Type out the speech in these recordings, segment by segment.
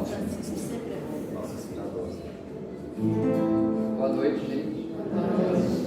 Francisco sempre é bom. Nosso inspirador. Boa noite, gente. Boa noite.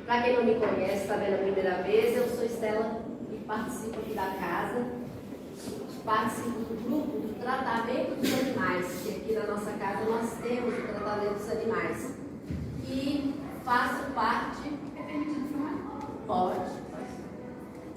Para quem não me conhece, está vendo a primeira vez, eu sou Estela e participo aqui da casa. Participo do grupo do tratamento dos animais, que aqui na nossa casa nós temos o tratamento dos animais. E faço parte... É permitido filmar? Pode.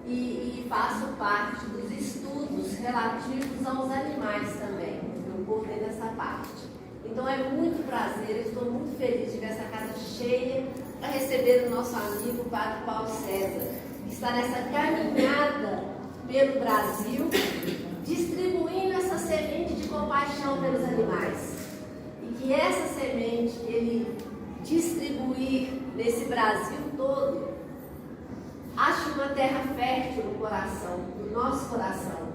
E faço parte dos estudos relativos aos animais também. Eu coordeno essa parte. Então é muito prazer, eu estou muito feliz de ver essa casa cheia para receber o nosso amigo Padre Paulo César, que está nessa caminhada pelo Brasil, distribuindo essa semente de compaixão pelos animais. E que essa semente ele distribuir nesse Brasil todo, ache uma terra fértil no coração, no nosso coração,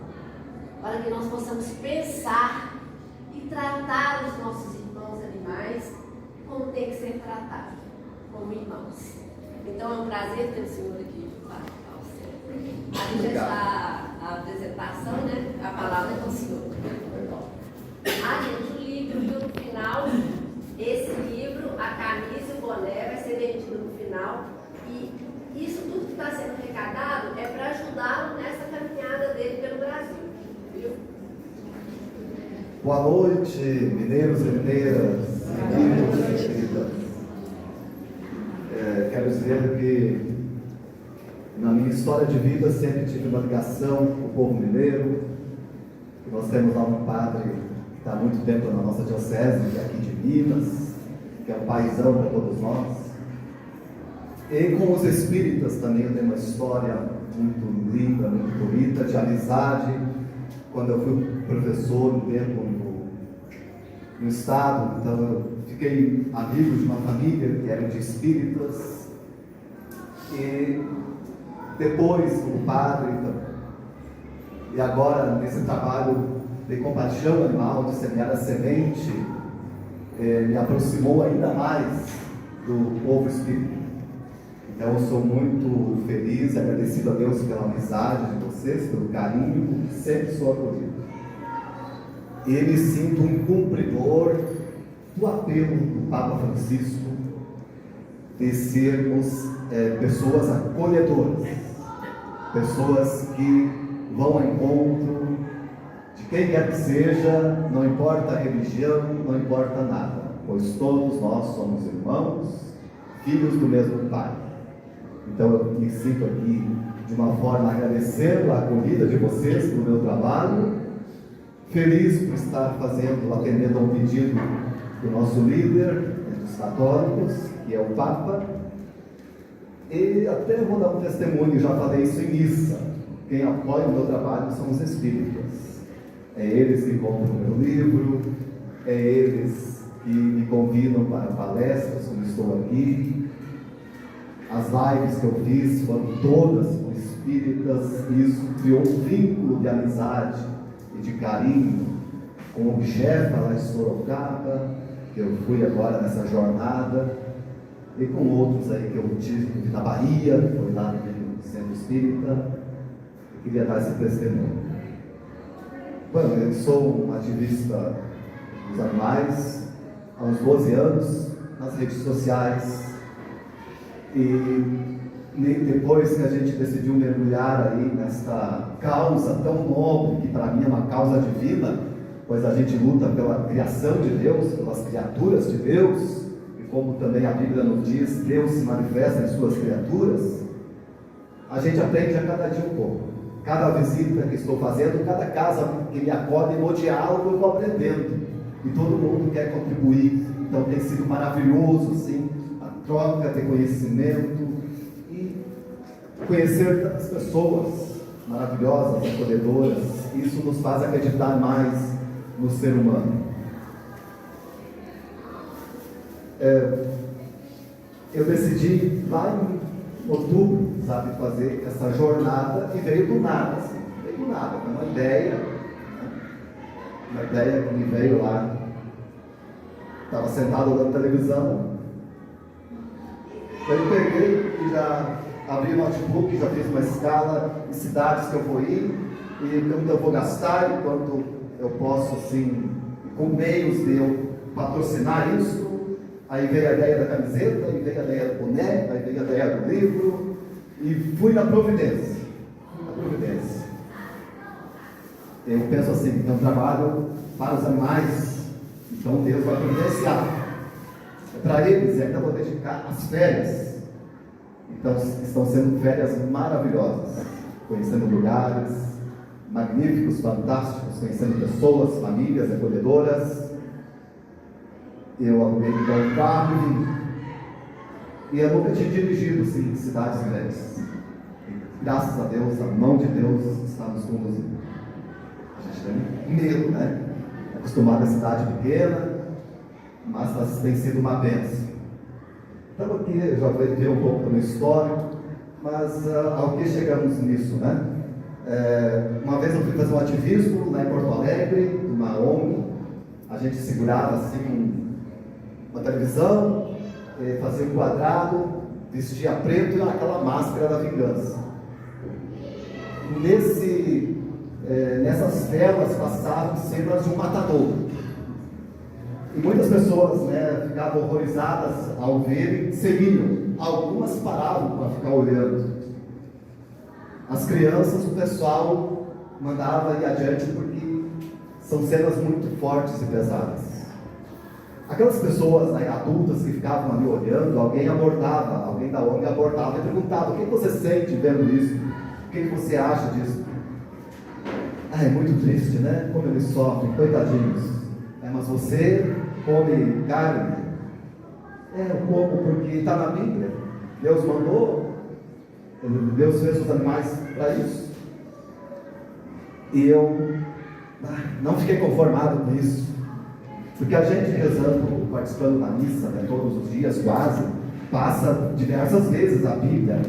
para que nós possamos pensar e tratar os nossos irmãos animais como tem que ser tratado, como irmãos. Então é um prazer ter o senhor aqui, Padre Paulo César. A gente já está na apresentação, né? A palavra é com o senhor. Gente, o livro, viu, no final, esse livro, a camisa e o boné vai ser vendido no final. E isso tudo que está sendo arrecadado é para ajudá-lo nessa caminhada dele pelo Brasil, viu? Boa noite, mineiros e mineiras, amigos e queridas. Quero dizer que na minha história de vida sempre tive uma ligação com o povo mineiro. Nós temos lá um padre que está há muito tempo na nossa diocese, que é aqui de Minas, que é um paizão para todos nós. E com os espíritas também eu tenho uma história muito linda, muito bonita, de amizade. Quando eu fui professor um tempo no estado, então eu fiquei amigo de uma família que era de espíritas. E depois, como padre, e agora nesse trabalho de compaixão animal, de semear a semente, me aproximou ainda mais do povo espírita. Então eu sou muito feliz e agradecido a Deus pela amizade de vocês, pelo carinho, porque sempre sou acolhido. E me sinto um cumpridor do apelo do Papa Francisco de sermos pessoas acolhedoras, pessoas que vão ao encontro de quem quer que seja, não importa a religião, não importa nada, pois todos nós somos irmãos, filhos do mesmo Pai. Então eu me sinto aqui de uma forma a agradecer a acolhida de vocês no meu trabalho, feliz por estar atendendo a um pedido do nosso líder dos católicos, que é o Papa, e até vou dar um testemunho, já falei isso em missa. Quem apoia o meu trabalho são os espíritas. É eles que compram o meu livro, é eles que me convidam para palestras quando estou aqui. As lives que eu fiz foram todas com espíritas, e isso criou um vínculo de amizade e de carinho com o chefe lá de Sorocaba, que eu fui agora nessa jornada, e com outros aí que eu tive na Bahia, que foi lá no Centro Espírita. Eu queria dar esse testemunho. Bom, eu sou um ativista dos animais há uns 12 anos, nas redes sociais, e depois que a gente decidiu mergulhar aí nesta causa tão nobre, que para mim é uma causa divina, pois a gente luta pela criação de Deus, pelas criaturas de Deus, e como também a Bíblia nos diz, Deus se manifesta em suas criaturas. A gente aprende a cada dia um pouco. Cada visita que estou fazendo, cada casa que me acolhe, no diálogo eu vou aprendendo, e todo mundo quer contribuir. Então tem sido maravilhoso, sim, a troca de conhecimento e conhecer tantas pessoas maravilhosas, acolhedoras. Isso nos faz acreditar mais no ser humano. Eu decidi lá em outubro, sabe, fazer essa jornada, e veio do nada, assim, veio do nada, foi uma ideia, que me veio lá. Estava sentado olhando televisão, daí eu peguei e já abri o notebook, já fiz uma escala de cidades que eu vou ir, e quanto eu vou gastar, e quanto eu posso, assim, com meios de eu patrocinar isso. Aí veio a ideia da camiseta, aí veio a ideia do boné, aí veio a ideia do livro, e fui na providência. Eu penso assim, eu trabalho para os animais, então Deus vai providenciar. Para eles é que eu vou dedicar as férias. Então estão sendo férias maravilhosas, conhecendo lugares magníficos, fantásticos, conhecendo pessoas, famílias acolhedoras. Eu aluguei um carro e vim. E eu nunca tinha dirigido assim, em cidades grandes. E, graças a Deus, a mão de Deus está nos conduzindo. A gente tem medo, né? Acostumado a cidade pequena, mas tem sido uma bênção. Então aqui eu já vou ver um pouco do meu histórico, mas ao que chegamos nisso, né? Uma vez eu fui fazer um ativismo lá em Porto Alegre, numa ONG. A gente segurava assim uma televisão, fazia um quadrado, vestia preto e aquela máscara da vingança. Nessas telas passavam cenas de um matador. E muitas pessoas, né, ficavam horrorizadas ao verem, seguiam. Algumas paravam para ficar olhando. As crianças, o pessoal mandava ir adiante porque são cenas muito fortes e pesadas. Aquelas pessoas, né, adultas que ficavam ali olhando, alguém da ONG abordava e perguntava: o que você sente vendo isso? O que você acha disso? É muito triste, né? Como eles sofrem, coitadinhos. Mas você come carne? Eu como porque está na Bíblia. Deus mandou, Deus fez os animais para isso. E eu não fiquei conformado com isso. Porque a gente rezando, participando da missa, né, todos os dias quase, passa diversas vezes a Bíblia.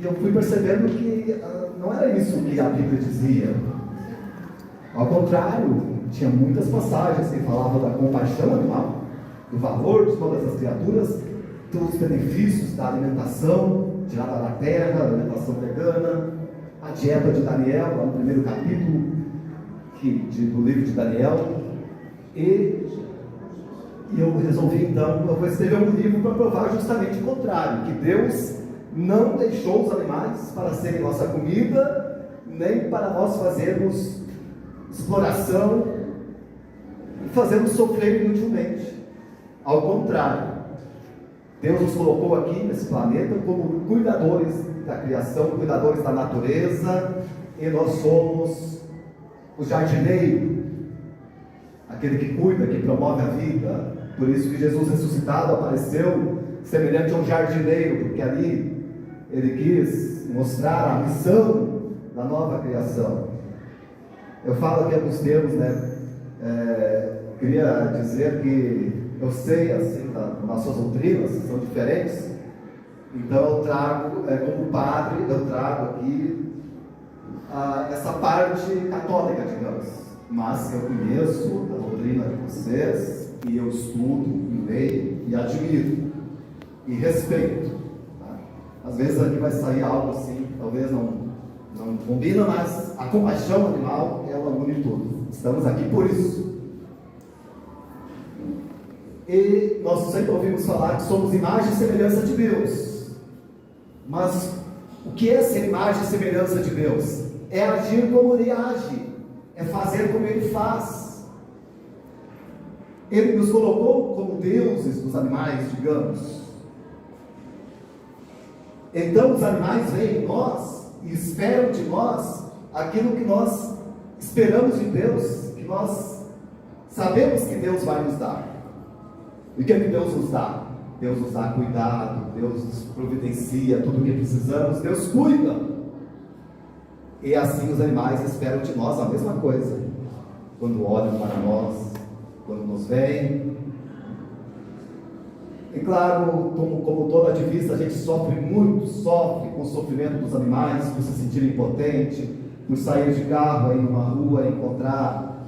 E eu fui percebendo que não era isso que a Bíblia dizia. Ao contrário, tinha muitas passagens que falavam da compaixão animal. do valor de todas as criaturas, dos benefícios da alimentação tirada da terra, da alimentação vegana, a dieta de Daniel, lá no primeiro capítulo do livro de Daniel. E eu resolvi então, eu vou escrever um livro para provar justamente o contrário, que Deus não deixou os animais para serem nossa comida, nem para nós fazermos exploração e fazermos sofrer inutilmente. Ao contrário, Deus nos colocou aqui nesse planeta como cuidadores da criação, cuidadores da natureza, e nós somos o jardineiro, aquele que cuida, que promove a vida. Por isso que Jesus ressuscitado apareceu semelhante a um jardineiro, porque ali ele quis mostrar a missão da nova criação. Eu falo aqui alguns termos, queria dizer que eu sei, assim, nossas doutrinas são diferentes, então eu trago, como padre, eu trago aqui essa parte católica, digamos, mas eu conheço a doutrina de vocês, e eu estudo, e leio, e admiro, e respeito. Tá? Às vezes aqui vai sair algo assim, talvez não combina, mas a compaixão animal, ela une tudo. Estamos aqui por isso. E nós sempre ouvimos falar que somos imagem e semelhança de Deus. Mas o que é ser imagem e semelhança de Deus? É agir como Ele age, é fazer como Ele faz. Ele nos colocou como deuses dos animais, digamos. Então os animais veem em nós e esperam de nós aquilo que nós esperamos de Deus, que nós sabemos que Deus vai nos dar. E o que é que Deus nos dá? Deus nos dá cuidado, Deus nos providencia tudo o que precisamos, Deus cuida. E assim os animais esperam de nós a mesma coisa, quando olham para nós, quando nos veem. E claro, como todo ativista, a gente sofre muito, sofre com o sofrimento dos animais, por se sentir impotente, por sair de carro aí numa rua e encontrar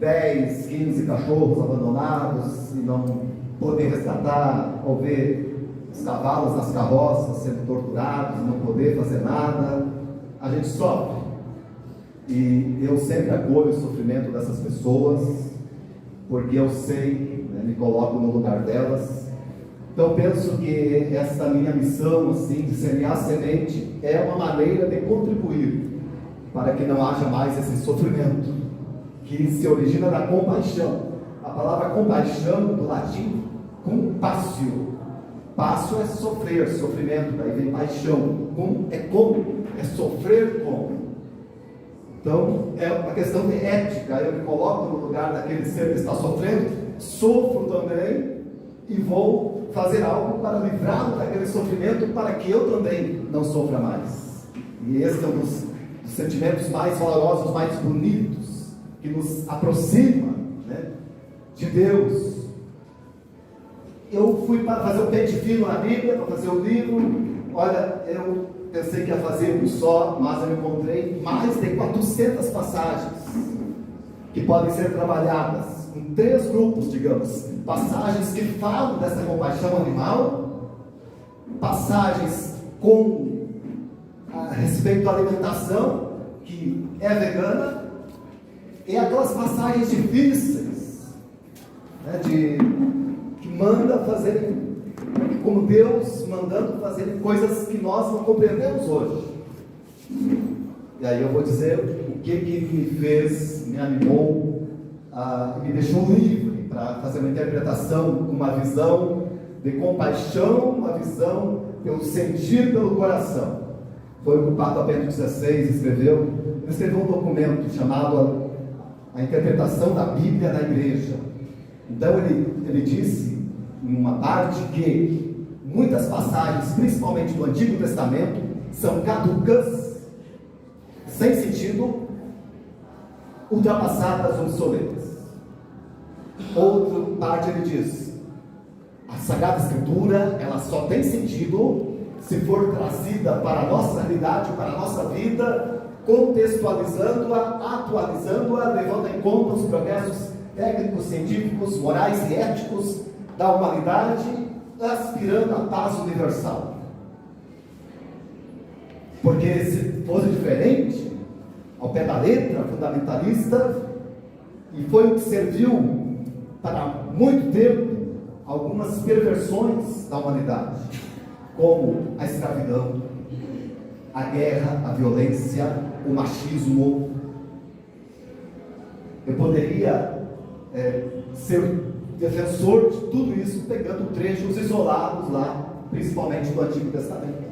10, 15 cachorros abandonados e não poder resgatar, ou ver os cavalos nas carroças sendo torturados, não poder fazer nada. A gente sofre, e eu sempre acolho o sofrimento dessas pessoas, porque eu sei, me coloco no lugar delas. Então penso que essa minha missão, assim, de semear semente, é uma maneira de contribuir para que não haja mais esse sofrimento, que se origina da compaixão. A palavra compaixão, do latim, compassio. Passio é sofrer, sofrimento, daí vem paixão. É sofrer como. Então, é uma questão de ética. Eu me coloco no lugar daquele ser que está sofrendo, sofro também, e vou fazer algo para livrá-lo daquele sofrimento, para que eu também não sofra mais. E esse é um dos sentimentos mais valorosos, mais bonitos, que nos aproxima, de Deus. Eu fui para fazer um pente fino na Bíblia, para fazer o livro. Olha, eu pensei que ia fazer um só, mas eu encontrei mais de 400 passagens que podem ser trabalhadas em 3 grupos, digamos. Passagens que falam dessa compaixão animal, passagens com respeito à alimentação, que é vegana, e aquelas passagens difíceis, que manda fazer, como Deus mandando fazer coisas que nós não compreendemos hoje. E aí eu vou dizer o que me fez, me animou, me deixou livre para fazer uma interpretação, uma visão de compaixão, uma visão pelo sentir, pelo coração. Foi o que o Papa Bento XVI escreveu. Ele escreveu um documento chamado A Interpretação da Bíblia na Igreja. Então ele disse, em uma parte, que muitas passagens, principalmente do Antigo Testamento, são caducas, sem sentido, ultrapassadas, obsoletas. Outra parte ele diz, a Sagrada Escritura, ela só tem sentido se for trazida para a nossa realidade, para a nossa vida, contextualizando-a, atualizando-a, levando em conta os progressos técnicos, científicos, morais e éticos da humanidade aspirando à paz universal. Porque se fosse diferente, ao pé da letra, fundamentalista, e foi o que serviu para muito tempo algumas perversões da humanidade, como a escravidão, a guerra, a violência, o machismo. Eu poderia ser defensor de tudo isso, pegando trechos isolados lá, principalmente do Antigo Testamento.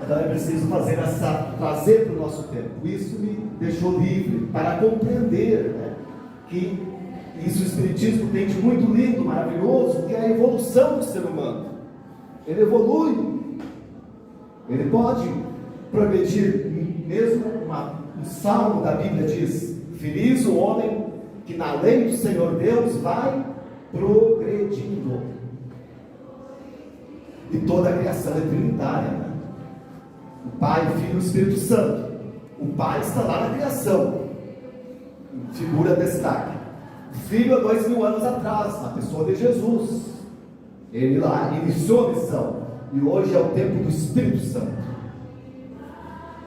Então é preciso trazer para o nosso tempo. Isso me deixou livre para compreender, né, que isso o Espiritismo tem de muito lindo, maravilhoso, que é a evolução do ser humano. Ele evolui, ele pode progredir. Mesmo um salmo da Bíblia diz: feliz o homem que na lei do Senhor Deus vai progredindo. E toda a criação é trinitária, né? O Pai, o Filho e o Espírito Santo. O Pai está lá na criação, figura destaque. O Filho há 2000 anos atrás, na pessoa de Jesus. Ele lá iniciou a missão. E hoje é o tempo do Espírito Santo.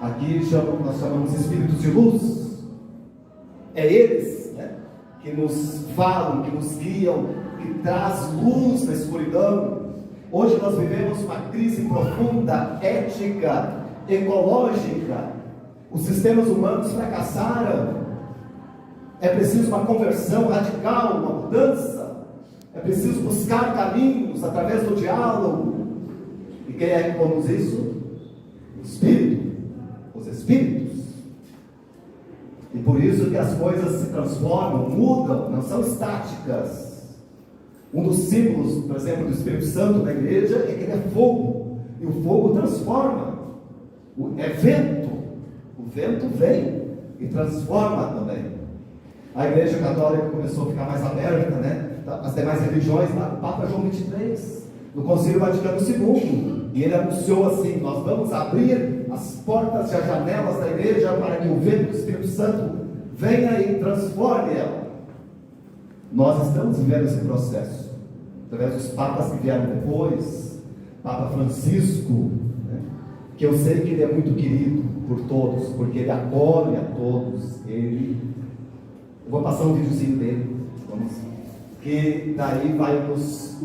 Aqui nós chamamos Espíritos de luz. É eles, né, que nos falam, que nos guiam, que traz luz na escuridão. Hoje nós vivemos uma crise profunda, ética, ecológica. Os sistemas humanos fracassaram. É preciso uma conversão radical, uma mudança. É preciso buscar caminhos através do diálogo. E quem é que conduz isso? O Espírito, os Espíritos. E por isso que as coisas se transformam, mudam, não são estáticas. Um dos símbolos, por exemplo, do Espírito Santo na igreja é que ele é fogo. E o fogo transforma. É vento. O vento vem e transforma também. A igreja católica começou a ficar mais aberta, né? As demais religiões, lá, o Papa João XXIII, no Concílio Vaticano II, e ele anunciou assim: nós vamos abrir as portas e as janelas da igreja para que o vento do Espírito Santo venha e transforme ela. Nós estamos vivendo esse processo, através dos papas que vieram depois, Papa Francisco, né? Que eu sei que ele é muito querido por todos, porque ele acolhe a todos. Eu vou passar um videozinho dele, que daí vai nos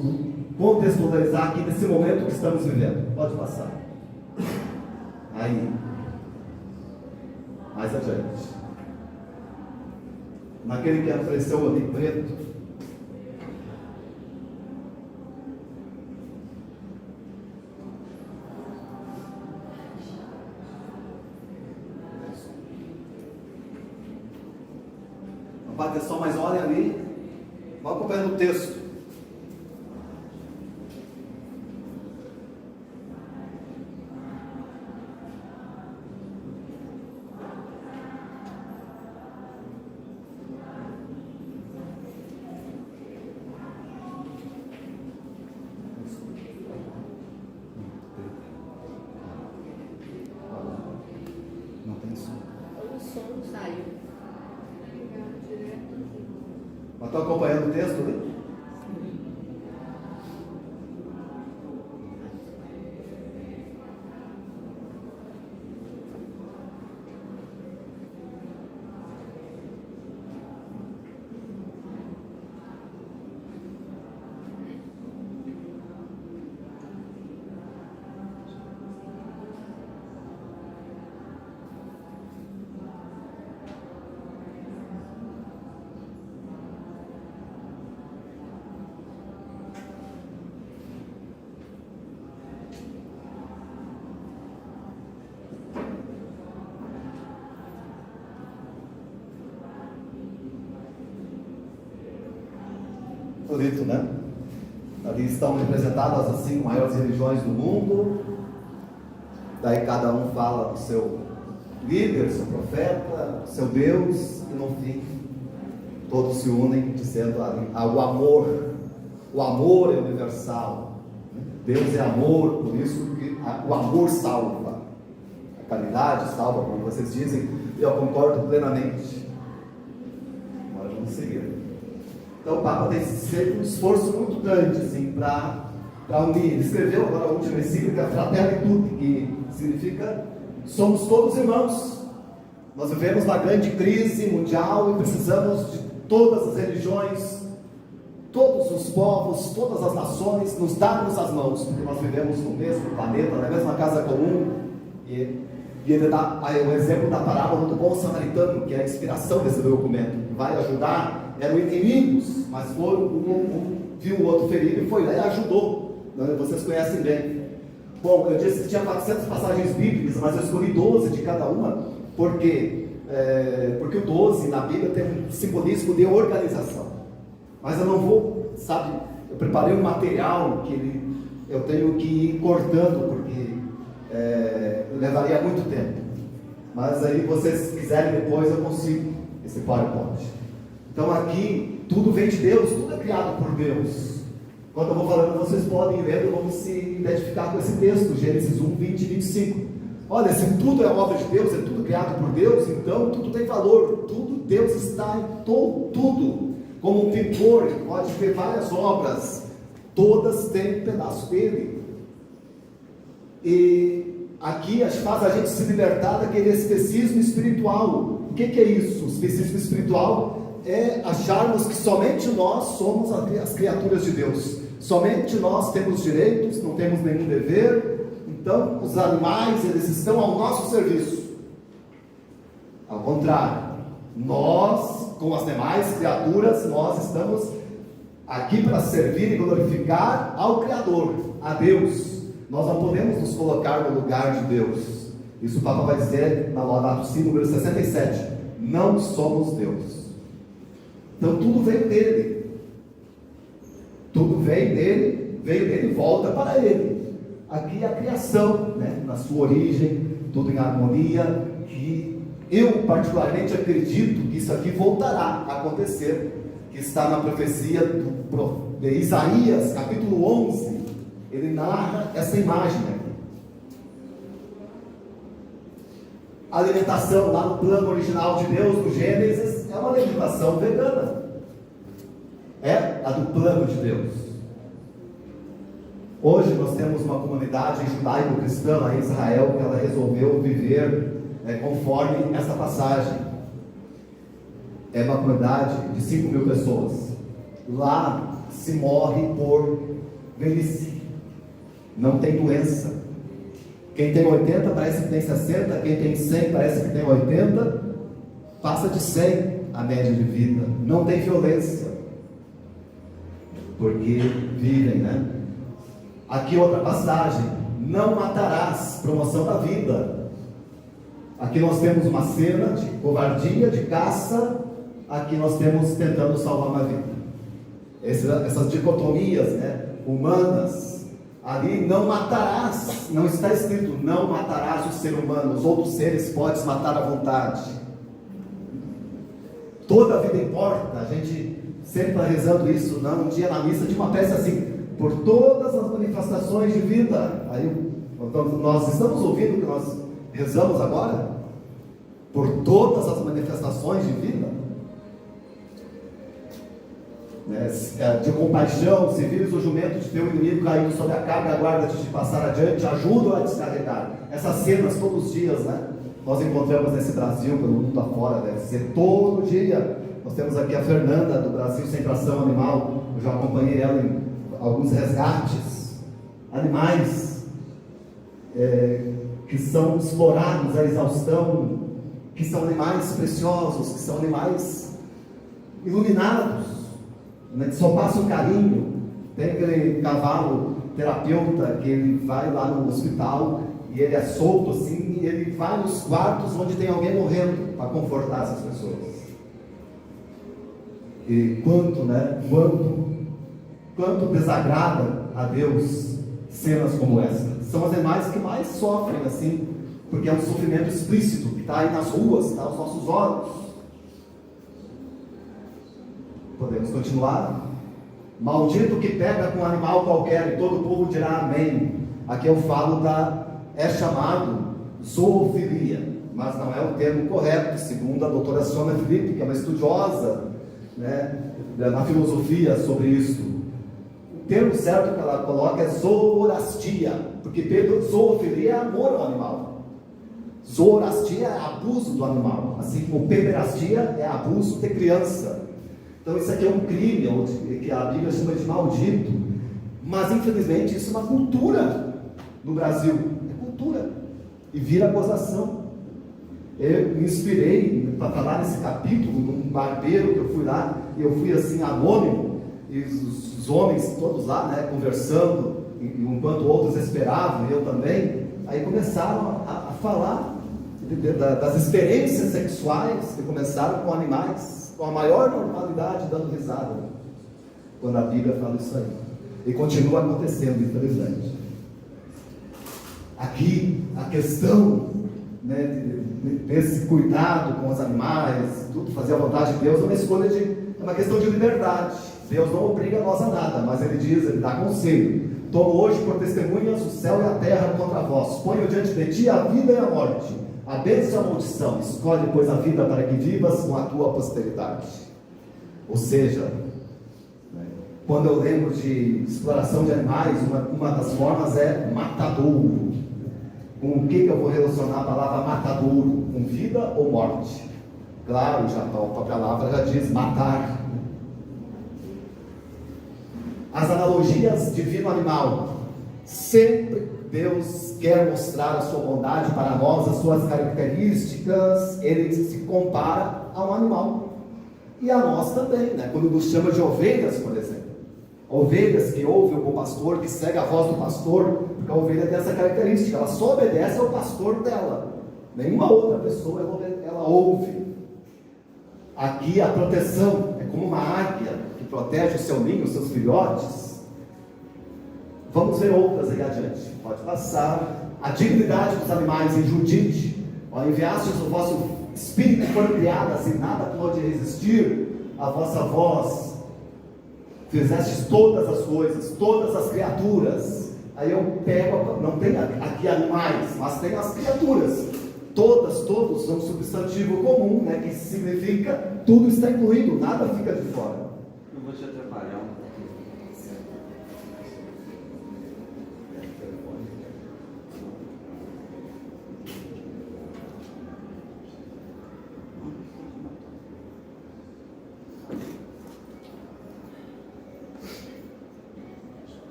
contextualizar aqui nesse momento que estamos vivendo. Pode passar. Aí, mais adiante. Naquele que apareceu ali preto. Não vai atenção, mas olhem ali. Vão acompanhando o texto. Não tem som. O som saiu. Mas estão acompanhando o texto ali? Bonito, né? Ali estão representadas as 5 maiores religiões do mundo. Daí cada um fala do seu líder, seu profeta, seu Deus, e no fim todos se unem dizendo ali, o amor. O amor é universal. Deus é amor, por isso que o amor salva. A caridade salva, como vocês dizem, e eu concordo plenamente. Agora vamos seguir. Então o Papa tem feito um esforço muito grande assim, para unir. Ele escreveu agora a última encíclica Fratelli Tutti, que significa somos todos irmãos. Nós vivemos uma grande crise mundial e precisamos de todas as religiões, todos os povos, todas as nações nos darmos as mãos, porque nós vivemos no mesmo planeta, na mesma casa comum. E ele dá o exemplo da parábola do bom samaritano, que é a inspiração desse documento, que vai ajudar, eram inimigos, mas viu o outro ferido e foi lá e ajudou. Vocês conhecem bem. Bom, eu disse que tinha 400 passagens bíblicas, mas eu escolhi 12 de cada uma, porque o 12 na Bíblia tem um simbolismo de organização. Mas eu não vou, sabe, eu preparei um material que eu tenho que ir cortando, porque levaria muito tempo. Mas aí, vocês quiserem depois, eu consigo esse PowerPoint. Então aqui, tudo vem de Deus, tudo é criado por Deus. Quando eu vou falando, vocês podem ir lendo, vamos se identificar com esse texto, Gênesis 1, 20 e 25. Olha, se tudo é obra de Deus, é tudo criado por Deus, então tudo tem valor, tudo, Deus está em tudo. Como um pintor, ele pode ver várias obras, todas têm um pedaço dele. E aqui faz a gente se libertar daquele especismo espiritual. O que é isso? O especismo espiritual é acharmos que somente nós somos as criaturas de Deus. Somente nós temos direitos, não temos nenhum dever. Então, os animais, eles estão ao nosso serviço. Ao contrário, nós, com as demais criaturas, nós estamos aqui para servir e glorificar ao Criador, a Deus. Nós não podemos nos colocar no lugar de Deus. Isso o Papa vai dizer na Laudato Si, número 67. Não somos Deus. Então tudo veio dele. Tudo veio dele e volta para ele. Aqui é a criação, né? Na sua origem, tudo em harmonia, que eu particularmente acredito que isso aqui voltará a acontecer, que está na profecia de Isaías, capítulo 11, ele narra essa imagem aqui. A alimentação lá no plano original de Deus, no Gênesis, é uma alimentação vegana. É a do plano de Deus. Hoje nós temos uma comunidade judaico-cristã lá em Israel, que ela resolveu viver conforme essa passagem. É uma comunidade de 5.000 pessoas. Lá se morre por velhice. Não tem doença. Quem tem 80 parece que tem 60, quem tem 100 parece que tem 80, passa de 100 a média de vida. Não tem violência, porque vivem, né? Aqui outra passagem: não matarás, promoção da vida. Aqui nós temos uma cena de covardia, de caça. Aqui nós temos tentando salvar uma vida. Essas dicotomias, né, humanas. Ali, não matarás, não está escrito não matarás o ser humano, os outros seres podes matar à vontade. Toda a vida importa. A gente sempre está rezando isso, um dia na missa de uma peça assim, por todas as manifestações de vida. Aí nós estamos ouvindo o que nós rezamos agora? Por todas as manifestações de vida. De compaixão, se vires o jumento de teu inimigo caindo sobre a carga, aguarda-te de passar adiante, ajuda-o a descarregar. Essas cenas todos os dias, né? Nós encontramos nesse Brasil, pelo mundo afora, deve ser todo dia. Nós temos aqui a Fernanda, do Brasil Sem Tração Animal. Eu já acompanhei ela em alguns resgates. Animais que são explorados à exaustão, que são animais preciosos, que são animais iluminados, né, que só passa um carinho. Tem aquele cavalo terapeuta que ele vai lá no hospital e ele é solto assim, e ele vai nos quartos onde tem alguém morrendo para confortar essas pessoas. E quanto desagrada a Deus cenas como essa. São os animais que mais sofrem assim, porque é um sofrimento explícito que está aí nas ruas, está aos nossos olhos. Podemos continuar? Maldito que pega com um animal qualquer, e todo o povo dirá amém. Aqui eu falo é chamado zoofilia, mas não é o termo correto, segundo a doutora Sônia Felipe, que é uma estudiosa né, na filosofia sobre isso. O termo certo que ela coloca é zoorastia, porque zoofilia é amor ao animal. Zoorastia é abuso do animal, assim como pederastia é abuso de criança. Então isso aqui é um crime, que a Bíblia chama de maldito, mas infelizmente isso é uma cultura no Brasil, é cultura, e vira gozação. Eu me inspirei para falar nesse capítulo num barbeiro que eu fui lá, e eu fui assim anônimo, e os homens todos lá, né, conversando, enquanto outros esperavam, e eu também, aí começaram a falar das experiências sexuais que começaram com animais, com a maior normalidade, dando risada, quando a Bíblia fala isso aí, e continua acontecendo, infelizmente. Aqui, a questão, né, desse cuidado com os animais, tudo fazer a vontade de Deus, é uma questão de liberdade. Deus não obriga nós a nada, mas Ele diz, Ele dá conselho. Tomo hoje por testemunhas o céu e a terra contra vós. Ponho diante de ti a vida e a morte, a bênção e a maldição. Escolhe, pois, a vida para que vivas com a tua posteridade. Ou seja, quando eu lembro de exploração de animais, uma das formas é matadouro. Com o que eu vou relacionar a palavra matadouro? Com vida ou morte? Claro, a palavra já diz matar. As analogias divino-animal. Sempre Deus quer mostrar a sua bondade para nós, as suas características. Ele se compara a um animal. E a nós também, né? Quando nos chama de ovelhas, por exemplo. Ovelhas que ouvem o bom pastor, que segue a voz do pastor, porque a ovelha tem essa característica, ela só obedece ao pastor dela. Nenhuma outra pessoa ela ouve. Aqui a proteção é como uma águia que protege o seu ninho, os seus filhotes. Vamos ver outras aí adiante. Pode passar. A dignidade dos animais em Judite. Ó, enviastes o vosso espírito, foram criadas e nada pode resistir a vossa voz. Fizestes todas as coisas, todas as criaturas. Aí eu pego, não tem aqui animais, mas tem as criaturas. Todos são um substantivo comum, né, que significa tudo está incluído, nada fica de fora. Eu vou te atrapalhar um pouquinho.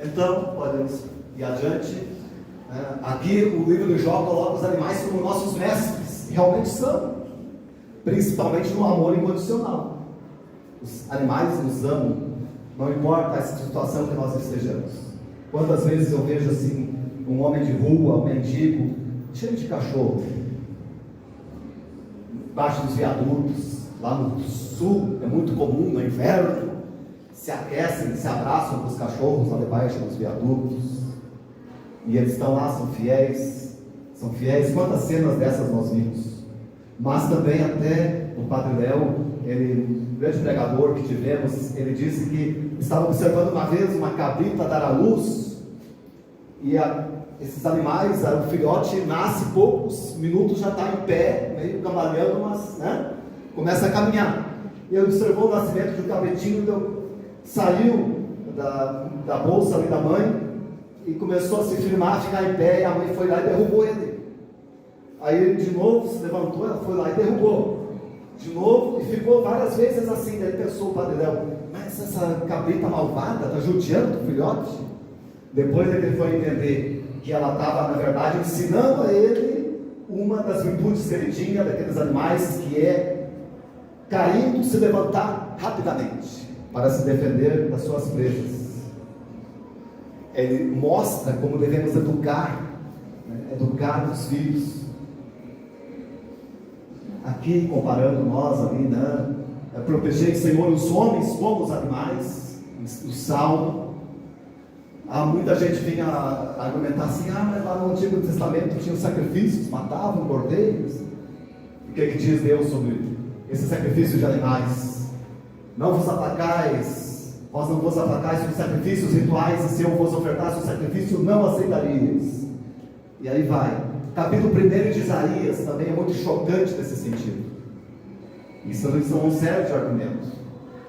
Então, podemos ir adiante. Aqui o livro de Jó coloca os animais como nossos mestres, realmente são, principalmente no amor incondicional. Os animais nos amam, não importa a situação que nós estejamos. Quantas vezes eu vejo assim, um homem de rua, um mendigo, cheio de cachorro, embaixo dos viadutos, lá no sul, é muito comum no inverno, se aquecem, se abraçam com os cachorros lá debaixo dos viadutos. E eles estão lá, são fiéis. Quantas cenas dessas nós vimos? Mas também até o Padre Léo, um grande pregador que tivemos, ele disse que estava observando uma vez uma cabrita dar à luz, e esses animais, o filhote nasce poucos minutos, já está em pé, meio cambaleando, mas né, começa a caminhar. E ele observou o nascimento de um cabritinho, saiu da bolsa ali da mãe, e começou a se firmar, a ficar em pé, e a mãe foi lá e derrubou ele. Aí ele de novo se levantou, ela foi lá e derrubou. De novo, e ficou várias vezes assim. Daí pensou o Padre Léo, mas essa cabrita malvada está judiando do filhote? Depois ele foi entender que ela estava, na verdade, ensinando a ele uma das virtudes que ele tinha, daqueles animais, que é caindo, se levantar rapidamente, para se defender das suas presas. Ele mostra como devemos educar, né? Educar os filhos. Aqui, comparando nós ali, né? Proteger, Senhor, os homens como os animais, o Salmo. Muita gente vinha argumentar assim, mas lá no Antigo Testamento tinham sacrifícios, matavam cordeiros. O que diz Deus sobre esses sacrifícios de animais? Não vos aplacais, vós não vos aplacais com sacrifícios rituais, e se eu vos ofertasse o sacrifício, não aceitarias. E aí vai. Capítulo 1 de Isaías também é muito chocante nesse sentido. Isso é um sério de argumentos.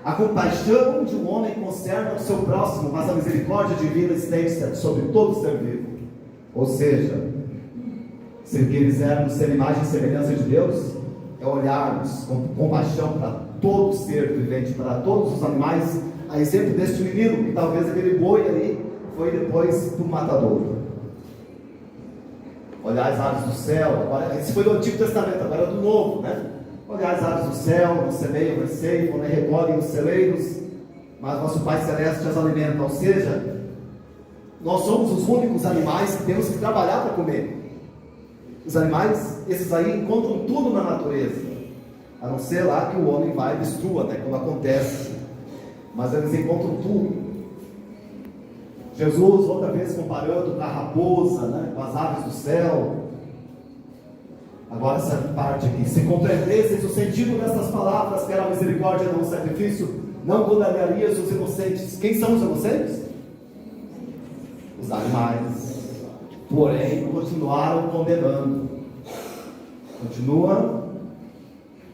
A compaixão de um homem conserva o seu próximo, mas a misericórdia divina estende-se sobre todo ser vivo. Ou seja, se quisermos ser imagem e semelhança de Deus, é olharmos com compaixão para todo ser vivente, para todos os animais, a exemplo deste menino, que talvez aquele boi ali foi depois para o matadouro. Olhar as aves do céu, agora, esse foi do Antigo Testamento, agora é do Novo, né? Olhar as aves do céu, não semeiam, não ceifam, nem recolhem os celeiros, mas nosso Pai Celeste as alimenta. Ou seja, nós somos os únicos animais que temos que trabalhar para comer. Os animais, esses aí, encontram tudo na natureza, a não ser lá que o homem vai e destrua, né, quando acontece. Mas eles encontram tudo. Jesus, outra vez comparando com a raposa, né, com as aves do céu. Agora essa parte aqui: se compreendesseis o sentido dessas palavras, que era a misericórdia e não o sacrifício, não condenarias os inocentes. Quem são os inocentes? Os animais. Porém, continuaram condenando. Continua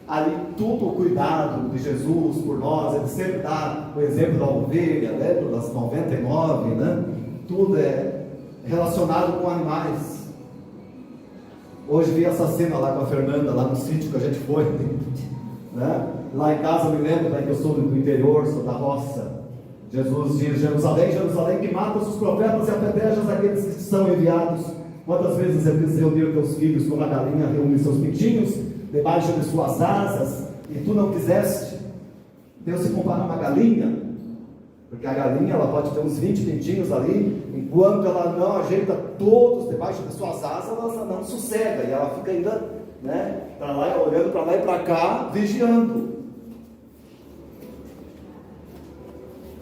ali tudo o cuidado de Jesus por nós. Ele sempre dá o exemplo da ovelha, lembra das 99, né? Tudo é relacionado com animais. Hoje vi essa cena lá com a Fernanda, lá no sítio que a gente foi, né? Lá em casa, eu me lembro, né, que eu sou do interior, sou da roça. Jesus diz: Jerusalém, Jerusalém, que matas os profetas e apedrejas aqueles que são enviados. Quantas vezes eu quis reunir teus filhos como a galinha reúne seus pintinhos debaixo de suas asas, e tu não quiseste? Deus se compara a uma galinha, porque a galinha ela pode ter uns 20 pintinhos ali, enquanto ela não ajeita todos debaixo de suas asas, ela não sossega, e ela fica ainda, né, pra lá, olhando para lá e para cá, vigiando.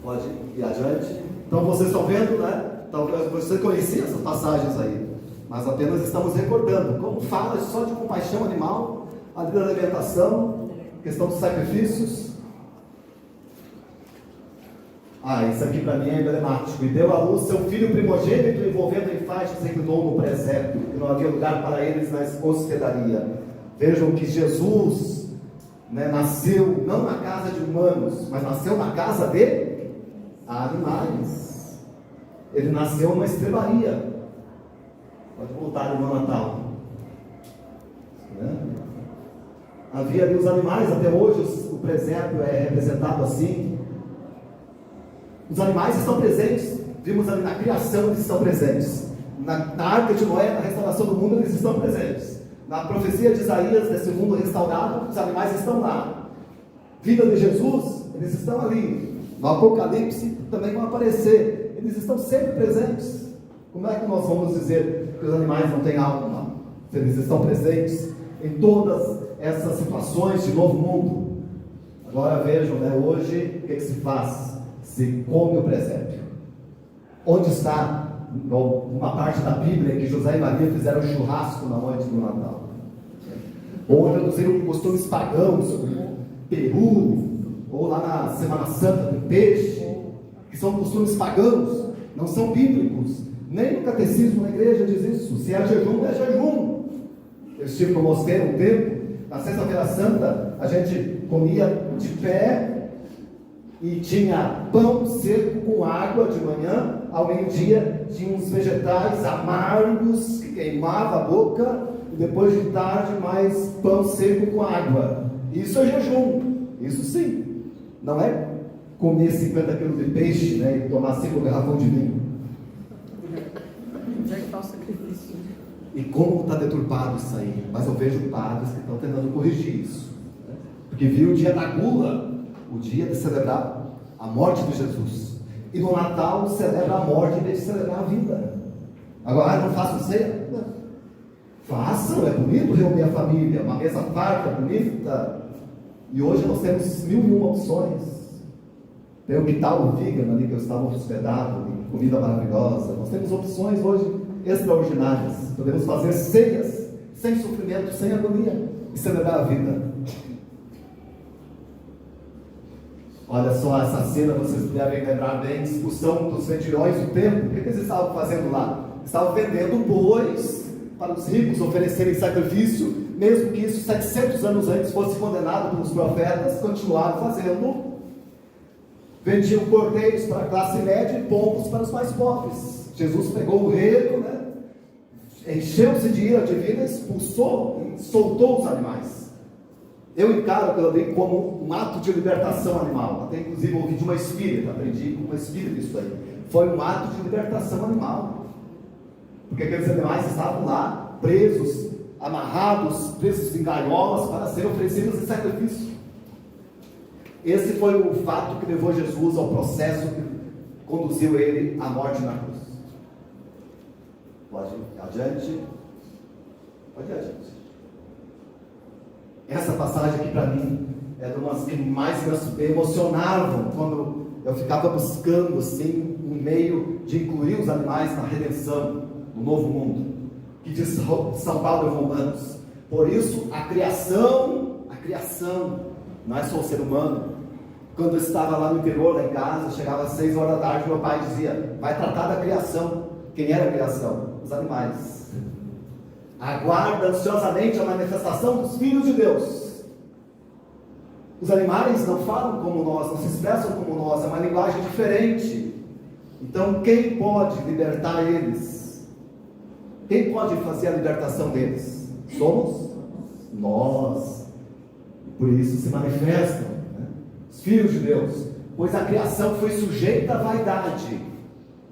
Pode ir adiante. Então vocês estão vendo, né? Talvez você conhecia essas passagens aí, mas apenas estamos recordando como fala só de compaixão animal, a da alimentação, questão dos sacrifícios. Isso aqui para mim é emblemático. E deu à luz seu filho primogênito, envolvendo em faixas, reclinou no presépio, que não havia lugar para eles na hospedaria. Vejam que Jesus, né, nasceu não na casa de humanos, mas nasceu na casa de animais. Ele nasceu numa estrebaria. Pode voltar ali no Natal, né? Havia ali os animais. Até hoje o presépio é representado assim. Os animais estão presentes. Vimos ali na criação, eles estão presentes. Na arca de Noé, na restauração do mundo, eles estão presentes. Na profecia de Isaías, desse mundo restaurado, os animais estão lá. Vida de Jesus, eles estão ali. No Apocalipse também vão aparecer. Eles estão sempre presentes. Como é que nós vamos dizer que os animais não têm alma? Se eles estão presentes em todas essas situações de novo mundo. Agora vejam, né, hoje o que se faz? Se come o presépio. Onde está uma parte da Bíblia que José e Maria fizeram churrasco na noite do Natal? Ou traduziram costumes pagãos, como peru, ou lá na Semana Santa do peixe, que são costumes pagãos, não são bíblicos. Nem no catecismo na igreja diz isso. Se é jejum, é jejum. Eu estive no mosteiro um tempo. Na sexta-feira santa a gente comia de pé e tinha pão seco com água de manhã. Ao meio-dia tinha uns vegetais amargos que queimavam a boca, e depois de tarde mais pão seco com água. Isso é jejum. Isso sim. Não é comer 50 quilos de peixe, né, e tomar 5 garrafões de vinho. Onde é que está o sacrifício? E como está deturpado isso aí? Mas eu vejo padres que estão tentando corrigir isso, né? Porque viu o dia da gula, o dia de celebrar a morte de Jesus. E no Natal celebra a morte em vez de celebrar a vida. Agora, não façam ceia? Não. Façam, é bonito reunir a família, uma mesa farta, bonita. E hoje nós temos 1001 opções. Tem o que tal o vegan ali que eu estava hospedado, comida maravilhosa. Nós temos opções hoje extraordinárias. Podemos fazer ceias sem sofrimento, sem agonia, e celebrar a vida. Olha só essa cena, vocês devem lembrar bem, discussão dos vendilhões do templo. O que eles estavam fazendo lá? Estavam vendendo bois para os ricos oferecerem sacrifício mesmo que isso 700 anos antes fosse condenado pelos profetas, continuaram fazendo. Vendiam cordeiros para a classe média e pombos para os mais pobres. Jesus pegou o rego, né? Encheu-se de ira divina, expulsou e soltou os animais. Eu encaro aquilo ali como um ato de libertação animal. Até inclusive ouvi de uma espírita, aprendi com uma espírita isso aí. Foi um ato de libertação animal. Porque aqueles animais estavam lá, presos, amarrados, presos em gaiolas para serem oferecidos em sacrifício. Esse foi o fato que levou Jesus ao processo que conduziu ele à morte na cruz. Pode ir adiante. Pode ir adiante. Essa passagem aqui para mim é uma das que mais me emocionavam quando eu ficava buscando assim um meio de incluir os animais na redenção, no novo mundo, que diz São Paulo em Romanos. Por isso a criação não é só o ser humano. Quando eu estava lá no interior, lá em casa, chegava às 6 horas da tarde, meu pai dizia: vai tratar da criação. Quem era a criação? Os animais. Aguarda ansiosamente a manifestação dos filhos de Deus. Os animais não falam como nós, não se expressam como nós, é uma linguagem diferente. Então quem pode libertar eles? Quem pode fazer a libertação deles? Somos nós. Por isso se manifestam os filhos de Deus, pois a criação foi sujeita à vaidade,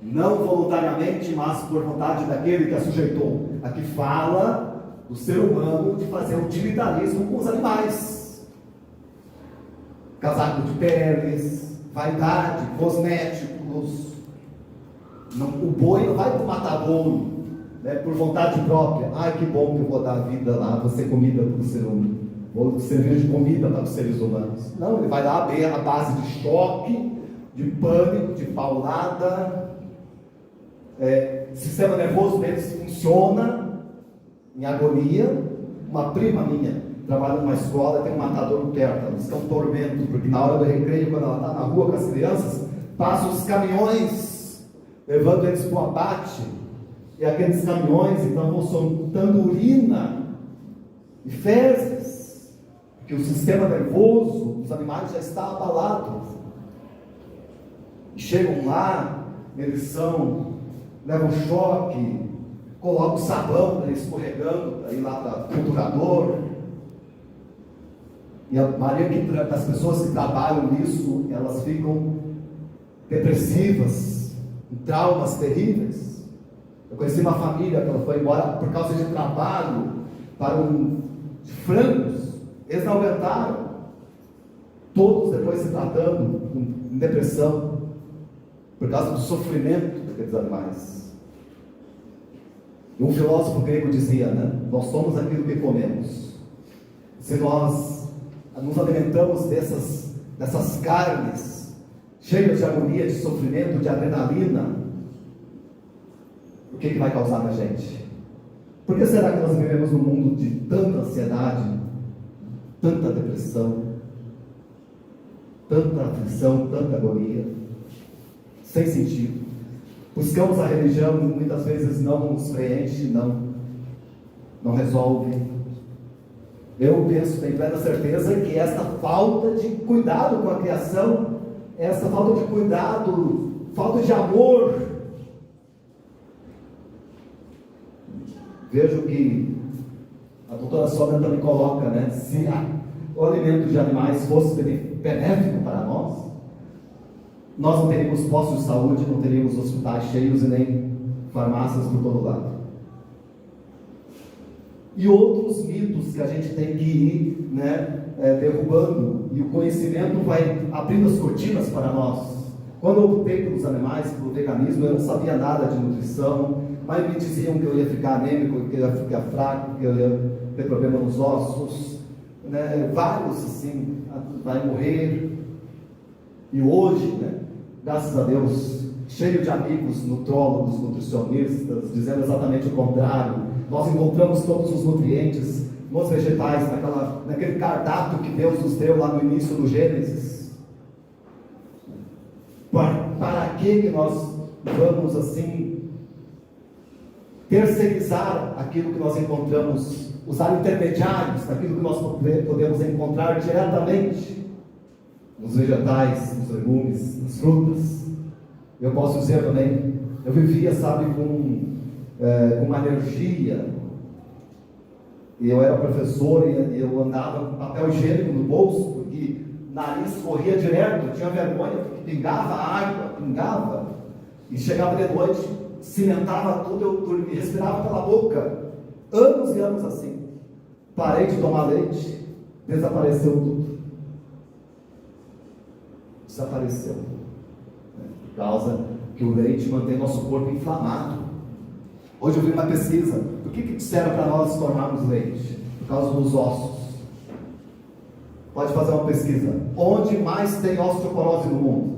não voluntariamente, mas por vontade daquele que a sujeitou. Aqui fala do ser humano de fazer utilitarismo com os animais, casaco de peles, vaidade, cosméticos. O boi não vai para o matadouro, né, por vontade própria. Ai, que bom que eu vou dar vida lá, vou ser comida para o ser humano, vou servir de comida para os seres humanos. Não, ele vai lá à base de choque, de pânico, de paulada. O sistema nervoso deles funciona em agonia. Uma prima minha trabalha numa escola, tem um matadouro perto, eles estão tormento, porque na hora do recreio, quando ela está na rua com as crianças, passam os caminhões levando eles para o abate, e aqueles caminhões então vão soltando urina e fezes, porque o sistema nervoso dos animais já está abalado. Chegam lá, eles levam choque, colocam sabão para eles escorregando, para ir lá para o triturador. E a maioria das pessoas que trabalham nisso, elas ficam depressivas, em traumas terríveis. Eu conheci uma família que ela foi embora por causa de trabalho para de frangos. Eles não aguentaram. Todos depois se tratando em depressão por causa do sofrimento daqueles animais. E um filósofo grego dizia, né? Nós somos aquilo que comemos. Se nós nos alimentamos dessas carnes cheias de agonia, de sofrimento, de adrenalina, o que vai causar na gente? Por que será que nós vivemos num mundo de tanta ansiedade, tanta depressão, tanta aflição, tanta agonia, sem sentido? Buscamos a religião, muitas vezes não nos preenche, não resolve. Eu penso, tenho plena certeza que esta falta de cuidado com a criação, essa falta de cuidado, falta de amor. Vejo que a doutora Sônia também coloca, né? Se o alimento de animais fosse benéfico para nós não teríamos postos de saúde, não teríamos hospitais cheios e nem farmácias por todo lado. E outros mitos que a gente tem que ir, né, derrubando, e o conhecimento vai abrindo as cortinas para nós. Quando eu optei pelos animais, pelo veganismo, eu não sabia nada de nutrição, mas me diziam que eu ia ficar anêmico, que eu ia ficar fraco, que eu ia ter problema nos ossos, né, vários assim, vai morrer. E hoje, né, graças a Deus, cheio de amigos nutrólogos, nutricionistas, dizendo exatamente o contrário. Nós encontramos todos os nutrientes nos vegetais, naquele cardápio que Deus nos deu lá no início do Gênesis. Para que nós vamos assim terceirizar aquilo que nós encontramos usar intermediários daquilo que nós podemos encontrar diretamente nos vegetais, nos legumes, nas frutas. Eu posso dizer também, eu vivia, sabe, com uma energia. Eu era professor e eu andava com papel higiênico no bolso, porque o nariz corria direto, eu tinha vergonha, porque pingava água, pingava, e chegava de noite, cimentava tudo, eu dormia, respirava pela boca, anos e anos assim. Parei de tomar leite, desapareceu tudo. Desapareceu. Por causa que o leite mantém nosso corpo inflamado. Hoje eu vi uma pesquisa, por que disseram para nós tomarmos leite? Por causa dos ossos. Pode fazer uma pesquisa. Onde mais tem osteoporose no mundo?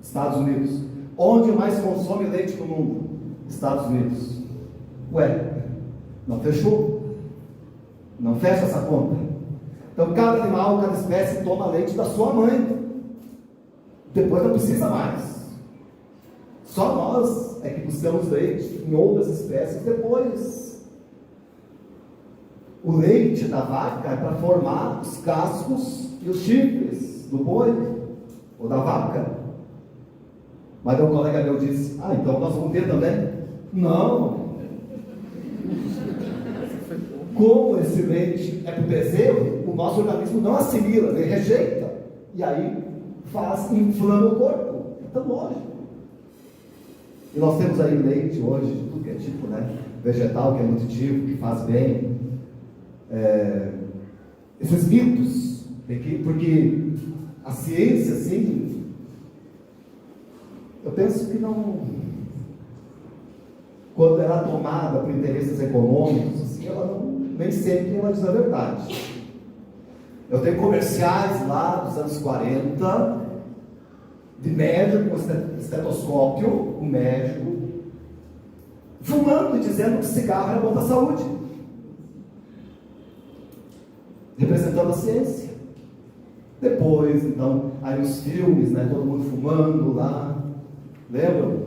Estados Unidos. Onde mais consome leite no mundo? Estados Unidos. Ué, não fechou? Não fecha essa conta? Então cada animal, cada espécie toma leite da sua mãe. Depois não precisa mais. Só nós é que buscamos leite em outras espécies depois. O leite da vaca é para formar os cascos e os chifres do boi ou da vaca. Mas um colega meu disse, então nós vamos ter também? Não. Como esse leite é para o bezerro, o nosso organismo não assimila, ele rejeita. E aí inflama o corpo. Então, lógico. E nós temos aí leite hoje, de tudo que é tipo, né? Vegetal, que é nutritivo, que faz bem. Esses mitos, porque a ciência, assim, eu penso que não, quando ela é tomada por interesses econômicos, assim, ela não, nem sempre ela diz a verdade. Eu tenho comerciais lá dos anos 40, de médico com estetoscópio, um médico, fumando e dizendo que cigarro era bom para a saúde, representando a ciência. Depois, então, aí os filmes, né, todo mundo fumando lá, lembram?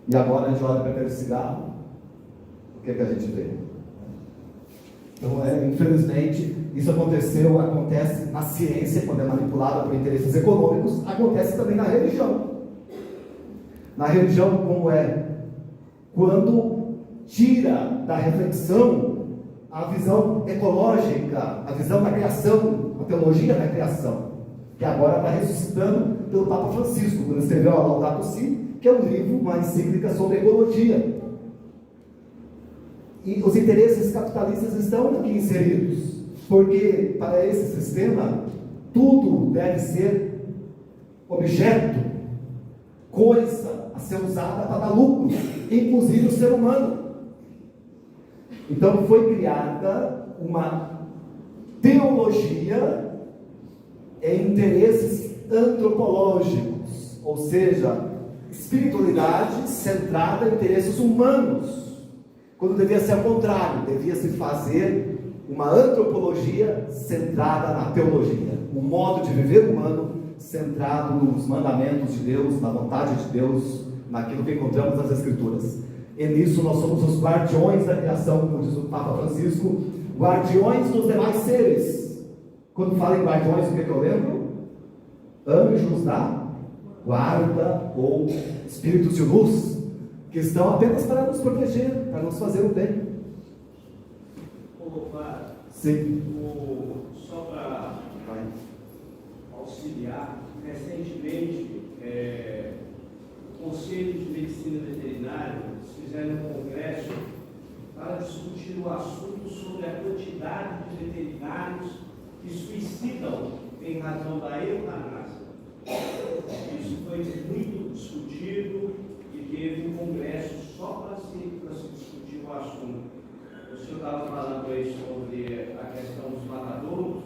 E agora a gente olha para aquele cigarro, o que a gente vê? Então, infelizmente, isso acontece na ciência, quando é manipulada por interesses econômicos, acontece também na religião. Na religião, como é? Quando tira da reflexão a visão ecológica, a visão da criação, a teologia da criação, que agora está ressuscitando pelo Papa Francisco, quando escreveu a Laudato Si, que é um livro, uma encíclica sobre ecologia. E os interesses capitalistas estão aqui inseridos, porque para esse sistema tudo deve ser objeto, coisa a ser usada para dar lucro, inclusive o ser humano. Então foi criada uma teologia em interesses antropológicos, ou seja, espiritualidade centrada em interesses humanos, quando devia ser ao contrário, devia se fazer uma antropologia centrada na teologia, um modo de viver humano centrado nos mandamentos de Deus, na vontade de Deus, naquilo que encontramos nas Escrituras. E nisso nós somos os guardiões da criação, como diz o Papa Francisco, guardiões dos demais seres. Quando falo em guardiões, o que eu lembro? Anjos da guarda ou espíritos de luz, que estão apenas para nos proteger, para nos fazer o bem. Sim. Só para auxiliar, recentemente o Conselho de Medicina Veterinária fizeram um congresso para discutir o assunto sobre a quantidade de veterinários que suicidam em razão da eutanásia. Isso foi muito discutido e teve um congresso só para se discutir o assunto. O senhor estava falando aí sobre a questão dos matadouros.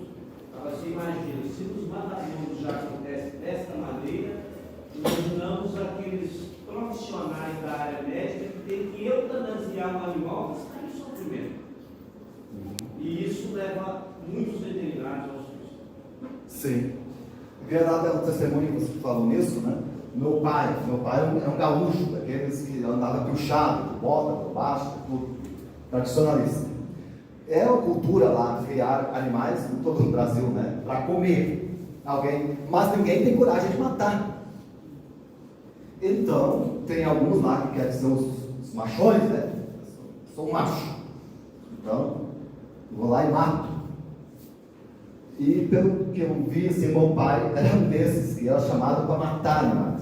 Você imagina, se nos matadouros já acontece desta maneira, imaginamos aqueles profissionais da área médica que têm que eutanasiar um animal que está em sofrimento. E isso leva muitos veterinários ao suicídio. Sim. Eu queria dar um testemunho que você falou nisso, né? Meu pai é um gaúcho, daqueles que andava puxado, de bota, por baixo, tudo, tradicionalista. É uma cultura lá, criar animais, em todo o Brasil, né? Para comer alguém, mas ninguém tem coragem de matar. Então, tem alguns lá que querem ser os machões, né? Sou um macho. Então, vou lá e mato. E pelo que eu vi, assim, meu pai era um desses que era chamado para matar animais.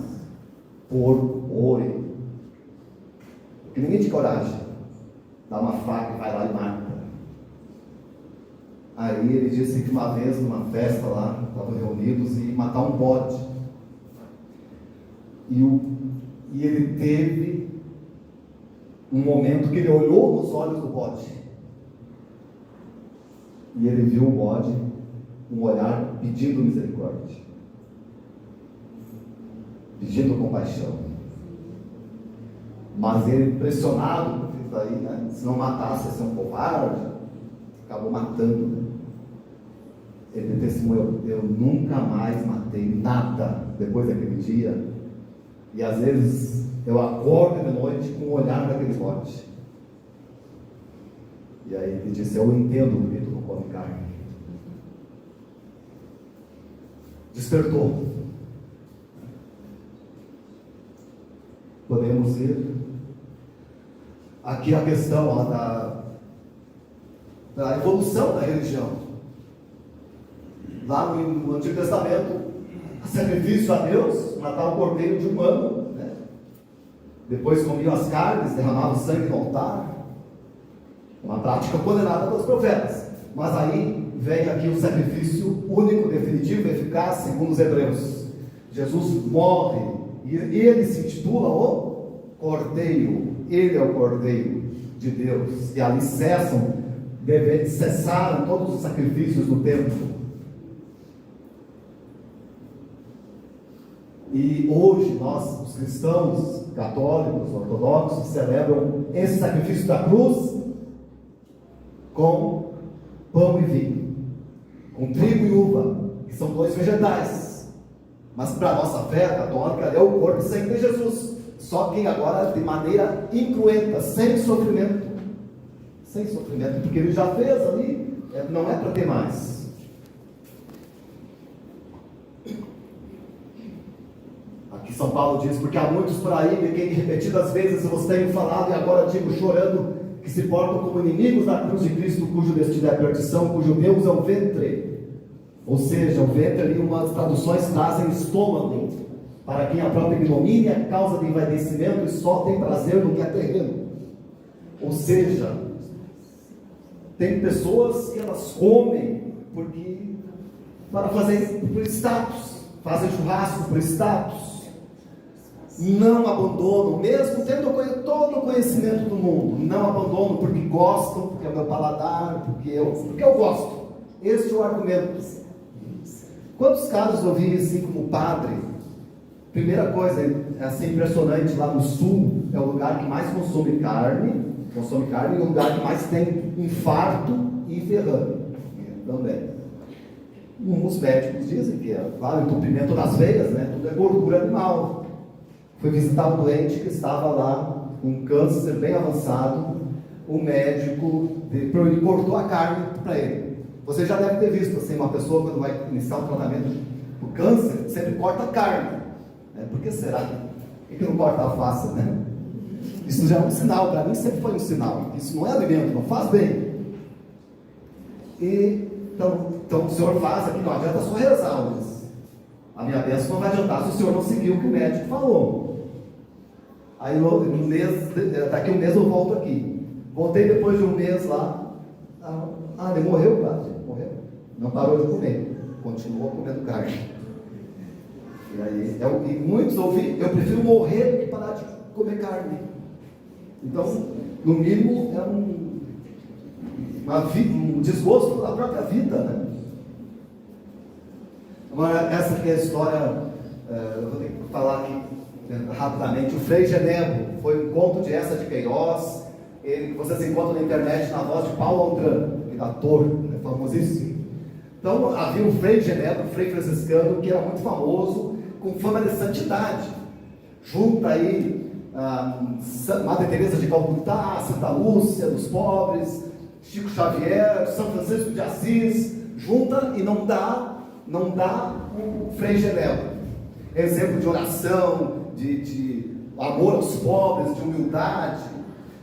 Porco, ouro. Porque ninguém tinha coragem. Dá uma faca e vai lá e mata. Aí ele disse que uma vez, numa festa lá, estavam reunidos e matar um bode. E ele teve um momento que ele olhou nos olhos do bode. E ele viu o bode, um olhar pedindo misericórdia, pedindo compaixão. Mas ele, pressionado por isso aí, né? Se não matasse, ia ser um covarde, acabou matando. Né? Ele testemunhou: eu nunca mais matei nada depois daquele dia. E às vezes eu acordo de noite com o olhar daquele bode. E aí ele disse: eu entendo o grito do come carne. Despertou. Podemos ir. Aqui a questão ó, da evolução da religião. Lá no Antigo Testamento, sacrifício a Deus, matar um cordeiro de um ano, né? Depois comiam as carnes, derramavam sangue no altar. Uma prática condenada pelos profetas. Mas aí vem aqui o sacrifício único, definitivo, eficaz, segundo os hebreus. Jesus morre e ele se intitula o Cordeiro. Ele é o Cordeiro de Deus. E ali cessaram todos os sacrifícios do templo. E hoje nós, os cristãos, católicos, ortodoxos, celebram esse sacrifício da cruz com pão e vinho, com trigo e uva, que são dois vegetais. Mas para a nossa fé católica é o corpo e sangue de Jesus, só que agora de maneira incruenta, sem sofrimento. Sem sofrimento, porque ele já fez ali, não é para ter mais. Aqui São Paulo diz: porque há muitos por aí de quem repetidas vezes vos tenho falado, e agora digo chorando, que se portam como inimigos da cruz de Cristo, cujo destino é a perdição, cujo Deus é o ventre. Ou seja, o ventre ali, umas traduções trazem estômago, para quem a própria ignomínia é causa de envaidecimento e só tem prazer no que é terreno. Ou seja, tem pessoas que elas comem para fazer por status, fazem churrasco por status, não abandonam, mesmo tendo todo o conhecimento do mundo, não abandonam porque gostam, porque é o meu paladar, porque eu gosto. Este é o argumento. Quantos casos eu vi assim como padre? Primeira coisa, é assim impressionante, lá no sul é o lugar que mais consome carne e o lugar que mais tem infarto e ferrame também. Os médicos dizem que é claro, o entupimento das veias, né? Tudo é gordura animal. Fui visitar um doente que estava lá com um câncer bem avançado. O médico cortou a carne para ele. Você já deve ter visto assim, uma pessoa quando vai iniciar um tratamento do câncer, sempre corta a carne. Por que será? Por que não corta a face, né? Isso já é um sinal, para mim sempre foi um sinal. Isso não é alimento, não faz bem. Então o senhor faz aqui, não adianta só rezar. A minha bênção não vai adiantar se o senhor não seguir o que o médico falou. Aí daqui um mês eu volto aqui. Voltei depois de um mês lá. Ele morreu, padre. Morreu. Não parou de comer. Continuou comendo carne. E aí, e muitos ouvi, eu prefiro morrer do que parar de comer carne. Então, no mínimo, é um desgosto da própria vida, né? Agora, essa aqui é a história, eu vou ter que falar aqui rapidamente. O Frei Genebro foi um conto de Essa de Queiroz. Vocês encontram na internet na voz de Paulo André, ator, famosíssimo. Então, havia um Frei Genebro, um Frei franciscano, que era muito famoso, com fama de santidade. Junta aí Madre Teresa de Calcutá, Santa Lúcia dos pobres, Chico Xavier, São Francisco de Assis, junta e não dá o Frei Genebra. Exemplo de oração, de amor aos pobres, de humildade.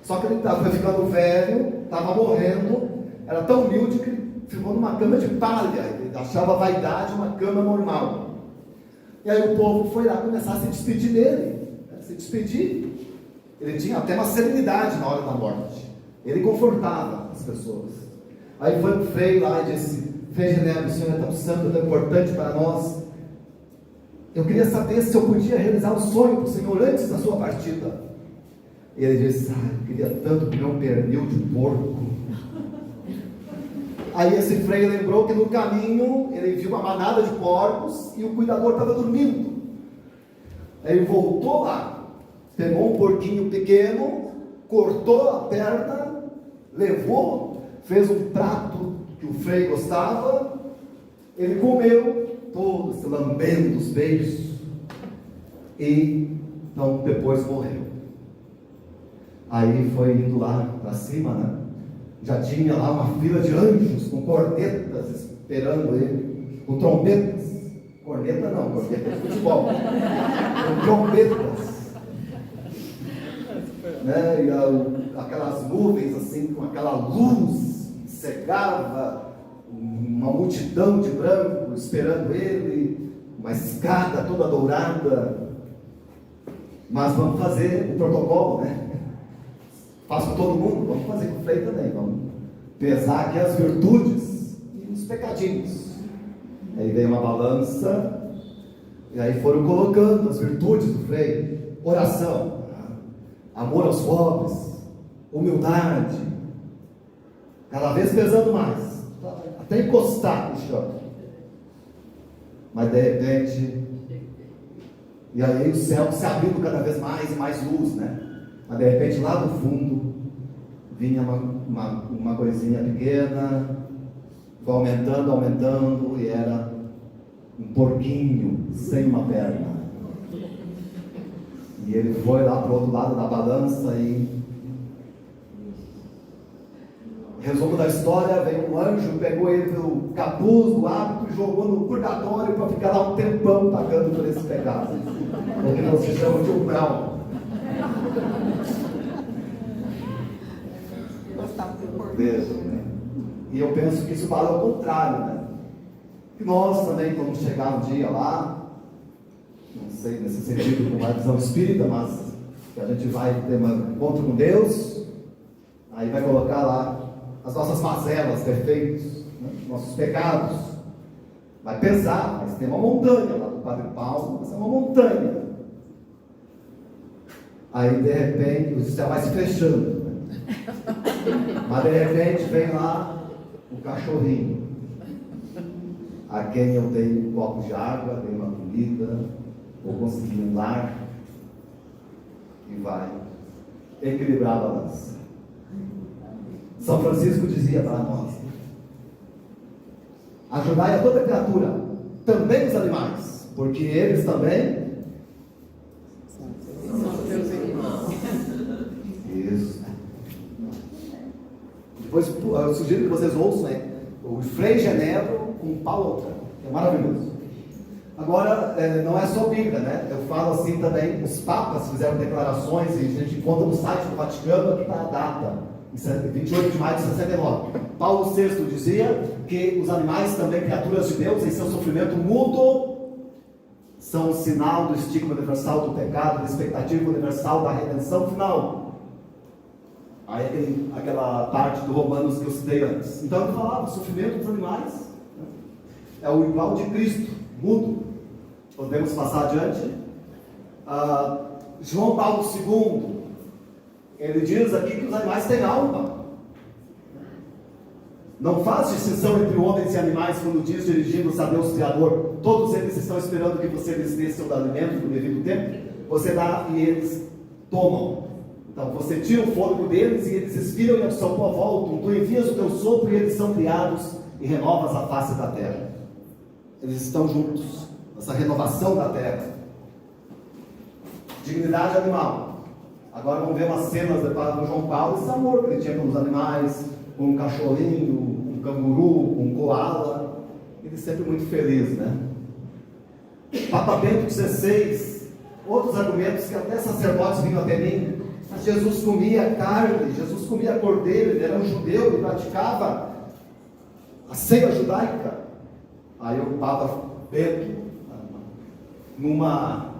Só que ele foi ficando velho, estava morrendo, era tão humilde que ele ficou numa cama de palha. Ele achava a vaidade uma cama normal. E aí o povo foi lá começar a se despedir dele, se despedir. Ele tinha até uma serenidade na hora da morte. Ele confortava as pessoas. Aí foi o Frei lá e disse: Frei Genebra, o senhor é tão santo, tão importante para nós. Eu queria saber se eu podia realizar um sonho para o senhor antes da sua partida. E ele disse: eu queria tanto comer um pernil de porco. Aí esse Frei lembrou que no caminho ele viu uma manada de porcos e o cuidador estava dormindo. Aí ele voltou lá, pegou um porquinho pequeno, cortou a perna, levou, fez um prato que o Frei gostava, ele comeu, todo se lambendo os beijos, e então depois morreu. Aí foi indo lá para cima, né? Já tinha lá uma fila de anjos com cornetas esperando ele, com trombetas. Corneta não, corneta de futebol. Com trombetas. Né? E aquelas nuvens assim, com aquela luz que cegava, uma multidão de branco esperando ele, uma escada toda dourada. Mas vamos fazer o protocolo, né? Faço com todo mundo, vamos fazer com o Frei também, vamos pesar aqui as virtudes e os pecadinhos. Aí veio uma balança, e aí foram colocando as virtudes do Frei: oração, amor aos pobres, humildade, cada vez pesando mais, até encostar no chão. Mas de repente, e aí o céu se abrindo cada vez mais e mais luz, né? Mas de repente lá do fundo vinha uma coisinha pequena, foi aumentando, e era um porquinho sem uma perna. E ele foi lá para o outro lado da balança e, resumo da história, veio um anjo, pegou ele pelo capuz do hábito e jogou no purgatório para ficar lá um tempão pagando por esse pecado, o que não se chama de umbral. Deus, né? E eu penso que isso vale ao contrário, né? Que nós também vamos chegar um dia lá, não sei nesse sentido com a visão espírita, mas que a gente vai ter um encontro com Deus, aí vai colocar lá as nossas mazelas, defeitos, né? Nossos pecados, vai pesar, mas tem uma montanha lá do Padre Paulo, mas é uma montanha. Aí de repente o céu vai se fechando, né? Mas de repente vem lá o cachorrinho, a quem eu dei um copo de água, dei uma comida, vou conseguir um lar, e vai equilibrar a balança. São Francisco dizia para nós: ajudai a toda criatura, também os animais, porque eles também São seus irmãos. Isso. Depois eu sugiro que vocês ouçam, né? O Frei Genebra com Paulo Otran, é maravilhoso. Agora, não é só Bíblia, né? Eu falo assim também, os papas fizeram declarações, e a gente encontra no site do Vaticano, aqui está a data, 28 de maio de 69. Paulo VI dizia que os animais também, criaturas de Deus, em seu sofrimento mútuo, são um sinal do estigma universal do pecado, da expectativa universal da redenção final. Aí aquela parte do Romanos que eu citei antes. Então eu falava, o sofrimento dos animais, né, é o igual de Cristo, mudo. Podemos passar adiante. João Paulo II, ele diz aqui que os animais têm alma. Não faz distinção entre homens e animais quando diz, dirigindo-se a Deus Criador: todos eles estão esperando que você lhes dê seu alimento no devido tempo. Você dá e eles tomam. Então você tira o fôlego deles e eles expiram e ao seu pó voltam. Tu envias o teu sopro e eles são criados e renovas a face da terra. Eles estão juntos, essa renovação da terra. Dignidade animal. Agora vamos ver umas cenas do João Paulo, esse amor que ele tinha pelos animais, com um cachorrinho, um canguru, um koala, ele sempre muito feliz, né? Papa Bento XVI, outros argumentos que até sacerdotes vinham até mim, mas Jesus comia carne, Jesus comia cordeiro, ele era um judeu, ele praticava a ceia judaica. Aí o Papa Bento, numa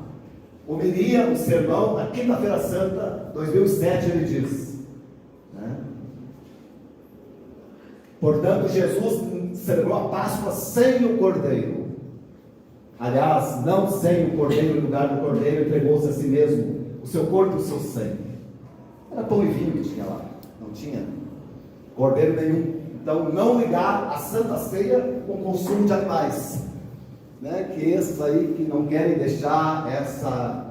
homilia, um sermão, na Quinta-feira Santa, 2007, ele diz, né? Portanto, Jesus celebrou a Páscoa sem o cordeiro. Aliás, não sem o cordeiro, em lugar do cordeiro, entregou-se a si mesmo, o seu corpo e o seu sangue. Era pão e vinho que tinha lá, não tinha cordeiro nenhum. Então, não ligar a Santa Ceia com o consumo de animais, né? Que esses aí que não querem deixar essa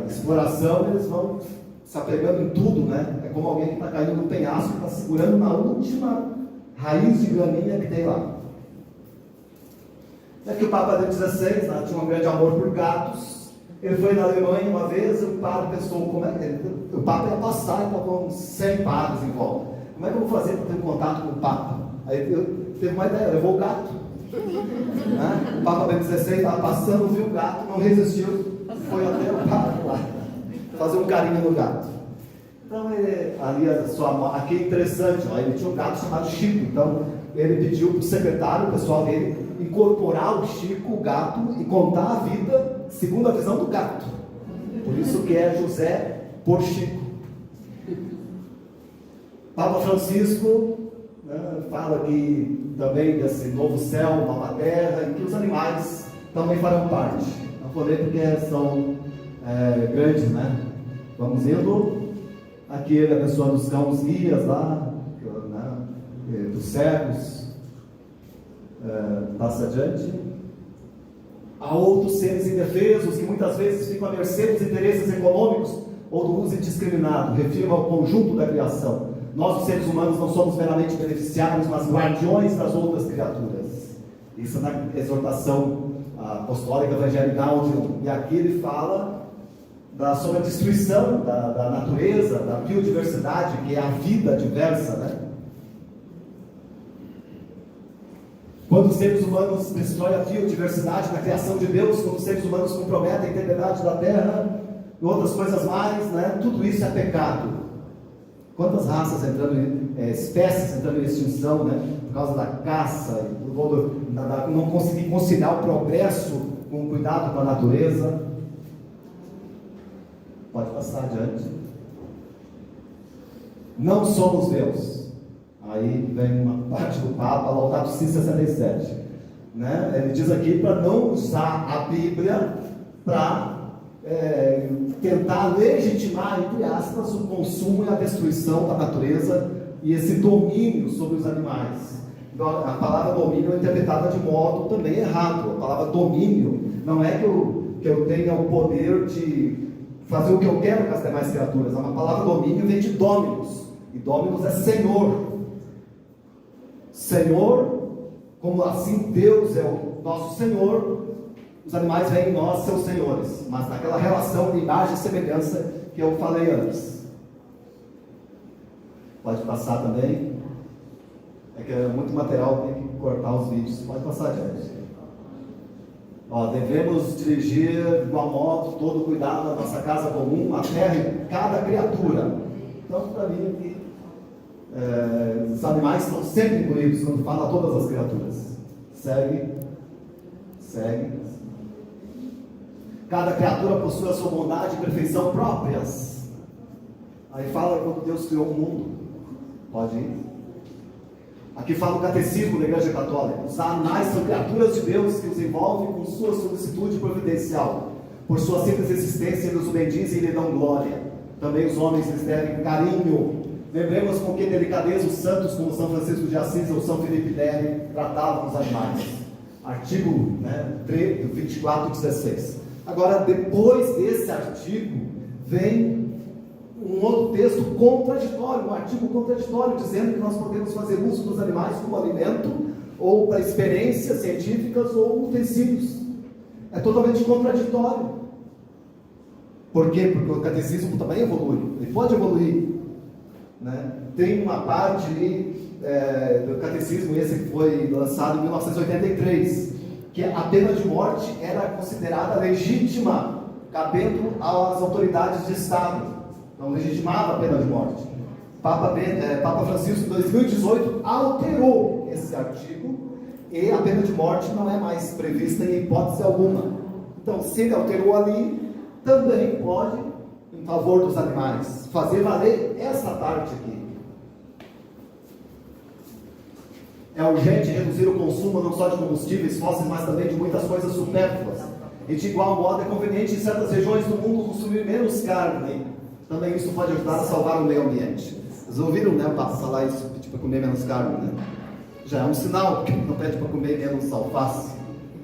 exploração, eles vão se apegando em tudo, né? É como alguém que está caindo no penhasco, está segurando na última raiz de graminha que tem lá. É que o Papa Bento XVI, né, tinha um grande amor por gatos. Ele foi na Alemanha uma vez, o padre pensou, o Papa ia passar e estava com 100 padres em volta. Como é que eu vou fazer para ter um contato com o Papa? Aí ele teve uma ideia, levou o gato. Né? O Papa Bento XVI estava passando, viu o gato, não resistiu, foi até o Papa lá, fazer um carinho no gato. Então, aqui é interessante, ó, ele tinha um gato chamado Chico, então ele pediu para o secretário, o pessoal dele, incorporar o Chico, o gato, e contar a vida segundo a visão do gato. Por isso que é José por Chico. Papa Francisco, né, fala que também desse novo céu, nova terra, em que os animais também farão parte. Não vou ler porque são grandes, né? Vamos indo. Aqui ele abençoando os cães guias lá, né, dos cegos. Passa adiante. Há outros seres indefesos que muitas vezes ficam à mercê dos interesses econômicos ou do uso indiscriminado. Refiro ao conjunto da criação. Nós, os seres humanos, não somos meramente beneficiários, mas guardiões das outras criaturas. Isso na exortação apostólica Evangelii Gaudium. E aqui ele fala sobre a destruição da natureza, da biodiversidade, que é a vida diversa, né? Quando os seres humanos destroem a biodiversidade na criação de Deus, quando os seres humanos comprometem a integridade da terra e outras coisas mais, né? Tudo isso é pecado. Quantas raças espécies entrando em extinção, né? Por causa da caça, não conseguir conciliar o progresso com o cuidado com a natureza. Pode passar adiante. Não somos Deus. Aí vem uma parte do Papa, Laudato Si 67. Né? Ele diz aqui para não usar a Bíblia para tentar legitimar, entre aspas, o consumo e a destruição da natureza e esse domínio sobre os animais. Então, a palavra domínio é interpretada de modo também errado. A palavra domínio não é que eu tenha o poder de fazer o que eu quero com as demais criaturas. A palavra domínio vem de dominus, e dominus é Senhor. Senhor, como assim Deus é o nosso Senhor, os animais veem em nós seus senhores, mas naquela relação de imagem e semelhança que eu falei antes. Pode passar também. É que é muito material, tem que cortar os vídeos. Pode passar adiante. Devemos dirigir de igual modo todo cuidado da nossa casa comum, a terra e cada criatura. Então, para mim, aqui, os animais estão sempre incluídos quando fala a todas as criaturas. Segue. Cada criatura possui a sua bondade e perfeição próprias. Aí fala quando Deus criou o mundo. Pode ir. Aqui fala o catecismo da Igreja Católica. Os animais são criaturas de Deus que os envolvem com sua solicitude providencial. Por sua simples existência, eles o bendizem e lhe dão glória. Também os homens lhes devem carinho. Lembremos com que delicadeza os santos como São Francisco de Assis ou São Felipe Neri tratavam os animais. Artigo 24:16. Agora, depois desse artigo, vem um outro texto contraditório, um artigo contraditório, dizendo que nós podemos fazer uso dos animais como alimento, ou para experiências científicas, ou utensílios. É totalmente contraditório. Por quê? Porque o catecismo também evolui, ele pode evoluir. né? Tem uma parte ali do catecismo, esse que foi lançado em 1983, que a pena de morte era considerada legítima, cabendo às autoridades de Estado. Então, legitimava a pena de morte. Papa Francisco, em 2018, alterou esse artigo e a pena de morte não é mais prevista em hipótese alguma. Então, se ele alterou ali, também pode, em favor dos animais, fazer valer essa parte aqui. É urgente reduzir o consumo não só de combustíveis fósseis, mas também de muitas coisas supérfluas. E de igual modo é conveniente em certas regiões do mundo consumir menos carne. Também isso pode ajudar a salvar o meio ambiente. Vocês ouviram, né, o Papa falar isso, pedir para comer menos carne, né? Já é um sinal, porque não pede para comer menos alface.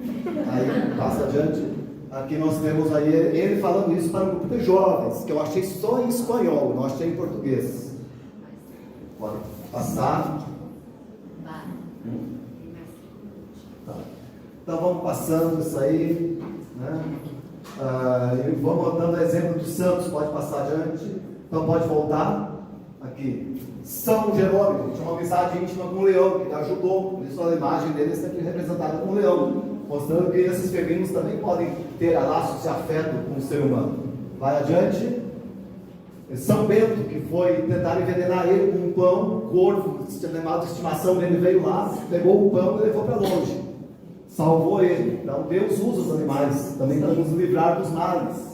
Aí passa adiante. Aqui nós temos aí ele falando isso para um grupo de jovens, que eu achei só em espanhol, não achei em português. Pode passar. Tá. Então vamos passando isso aí, né? E vamos dando exemplo dos santos. Pode passar adiante. Então pode voltar aqui. São Jerônimo tinha uma amizade íntima com o leão, que ele ajudou. Por isso a imagem dele está aqui representada com o leão, mostrando que esses felinos também podem ter laços de afeto com o ser humano. Vai adiante. São Bento, que foi tentar envenenar ele com um pão, o corvo, animal de estimação dele veio lá, pegou o pão e levou para longe. Salvou ele. Então Deus usa os animais também para nos livrar dos males.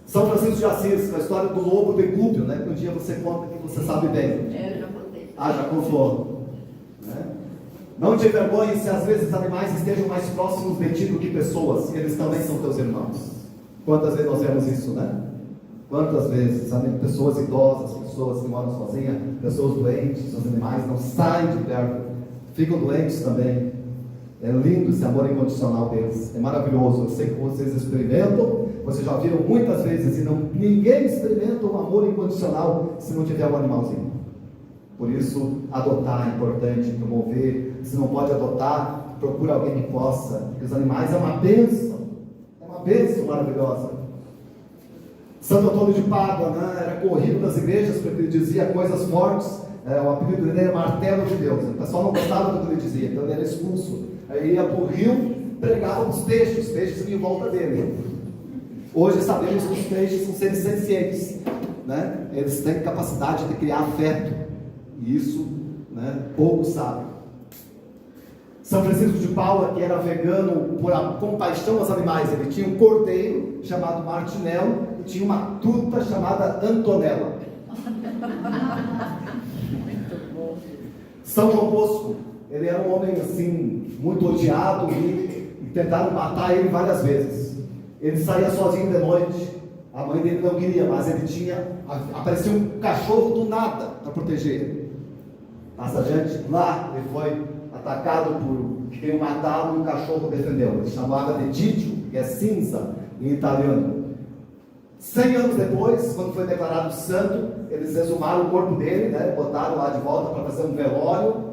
São Francisco de Assis, a história do lobo decúbio, né? Que um dia você conta que você sabe bem. Eu já contei. Já contou. Né? Não te envergonhe se às vezes animais estejam mais próximos de ti do que pessoas, eles também são teus irmãos. Quantas vezes nós vemos isso, né? Quantas vezes pessoas idosas, pessoas que moram sozinhas, pessoas doentes, os animais não saem de perto, ficam doentes também. É lindo esse amor incondicional deles, é maravilhoso. Eu sei que vocês experimentam, vocês já viram muitas vezes, e ninguém experimenta um amor incondicional se não tiver um animalzinho. Por isso, adotar é importante, promover. Se não pode adotar, procura alguém que possa, porque os animais é uma bênção maravilhosa. Santo Antônio de Pádua, né, era corrido das igrejas porque ele dizia coisas fortes. O apelido dele era Martelo de Deus. O pessoal não gostava do que ele dizia, então ele era expulso. Aí ia para o rio, pregava os peixes iam em volta dele. Hoje sabemos que os peixes são seres sencientes, né? Eles têm capacidade de criar afeto, e isso, né, poucos sabem. São Francisco de Paula, que era vegano por compaixão aos animais, ele tinha um cordeiro chamado Martinelo e tinha uma tuta chamada Antonella. São João Bosco, ele era um homem assim, muito odiado, e tentaram matar ele várias vezes. Ele saía sozinho de noite, a mãe dele não queria, mas ele apareceu um cachorro do nada para proteger ele. Passa adiante, lá ele foi atacado por quem o matava e o cachorro defendeu. Ele chamava de Didio, que é cinza em italiano. 100 anos depois, quando foi declarado santo, eles exumaram o corpo dele, né, botaram lá de volta para fazer um velório.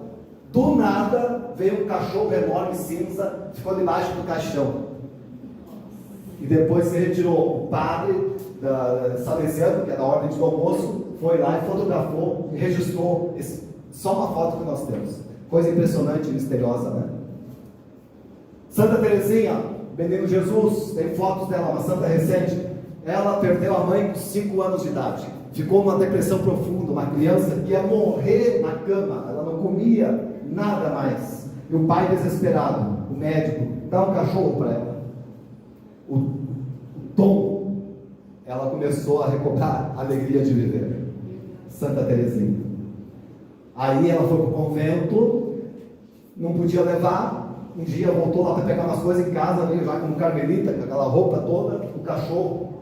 Do nada veio um cachorro enorme cinza, ficou debaixo do caixão. E depois se retirou. O padre salesiano, que é da ordem de Dom Bosco, foi lá e fotografou e registrou só uma foto que nós temos. Coisa impressionante e misteriosa, né? Santa Teresinha, Menino Jesus, tem fotos dela, uma santa recente. Ela perdeu a mãe com 5 anos de idade. Ficou numa depressão profunda, uma criança que ia morrer na cama. Ela não comia nada mais. E o pai desesperado, o médico, dá um cachorro para ela. O tom, ela começou a recobrar a alegria de viver. Santa Teresinha. Aí ela foi para o convento, não podia levar. Um dia voltou lá para pegar umas coisas em casa, veio já como carmelita, com aquela roupa toda. O cachorro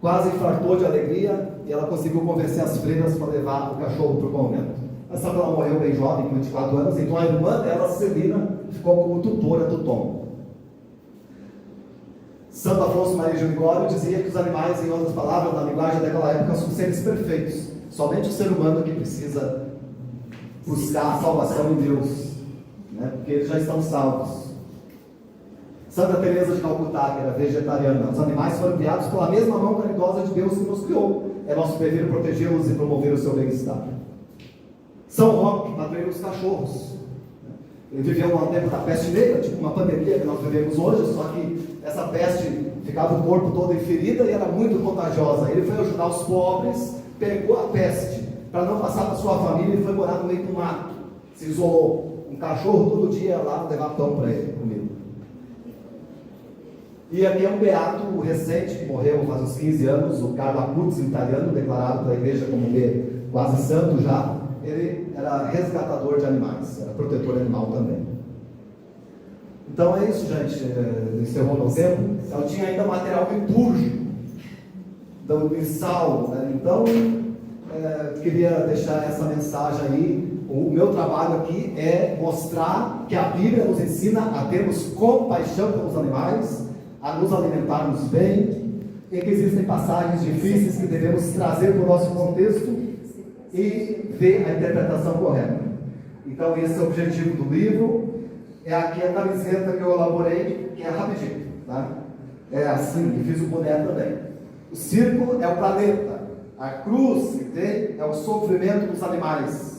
quase infartou de alegria e ela conseguiu convencer as freiras para levar o cachorro para o convento. Mas só que ela morreu bem jovem, com 24 anos, então a irmã dela, Celina, ficou como tutora do Tom. Santo Afonso Maria de Ligório dizia que os animais, em outras palavras, na linguagem daquela época, são seres perfeitos. Somente o ser humano que precisa buscar a salvação em Deus, né? Porque eles já estão salvos. Santa Teresa de Calcutá, que era vegetariana, os animais foram criados pela mesma mão caridosa de Deus que nos criou. é nosso dever protegê-los e promover o seu bem-estar. São Roque padroeiro os cachorros. Ele viveu um tempo da peste negra, tipo uma pandemia que nós vivemos hoje, só que essa peste ficava o corpo todo em ferida e era muito contagiosa. Ele foi ajudar os pobres, pegou a peste para não passar para sua família e foi morar no meio do mato. Se isolou. Um cachorro todo dia ia lá levar pão para ele, comigo. E aqui é um beato recente, que morreu faz uns 15 anos, o Carlo Acutis, italiano, declarado pela igreja como quase santo já. Ele era resgatador de animais, era protetor animal também. Então é isso, gente. Encerrou meu tempo. Eu tinha ainda material litúrgico do missal, né? Então queria deixar essa mensagem aí. O meu trabalho aqui é mostrar que a Bíblia nos ensina a termos compaixão pelos animais, a nos alimentarmos bem, e que existem passagens difíceis que devemos trazer para o nosso contexto e ver a interpretação correta. Então esse é o objetivo do livro. É aqui a camiseta que eu elaborei, que é rapidinho, tá? É assim, e fiz o boné também. O círculo é o planeta, a cruz que tem é o sofrimento dos animais.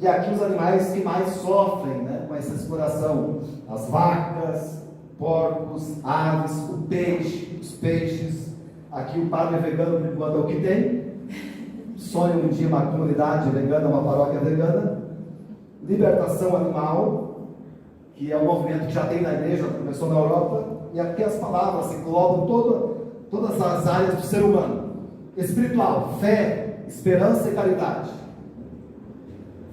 E aqui os animais que mais sofrem, né, com essa exploração: as vacas, porcos, aves, o peixe, os peixes. Aqui o padre vegano, por enquanto, é o que tem. Sonha um dia uma comunidade vegana, uma paróquia vegana. Libertação animal, que é um movimento que já tem na igreja, começou na Europa. E aqui as palavras englobam todas as áreas do ser humano: espiritual, fé, esperança e caridade.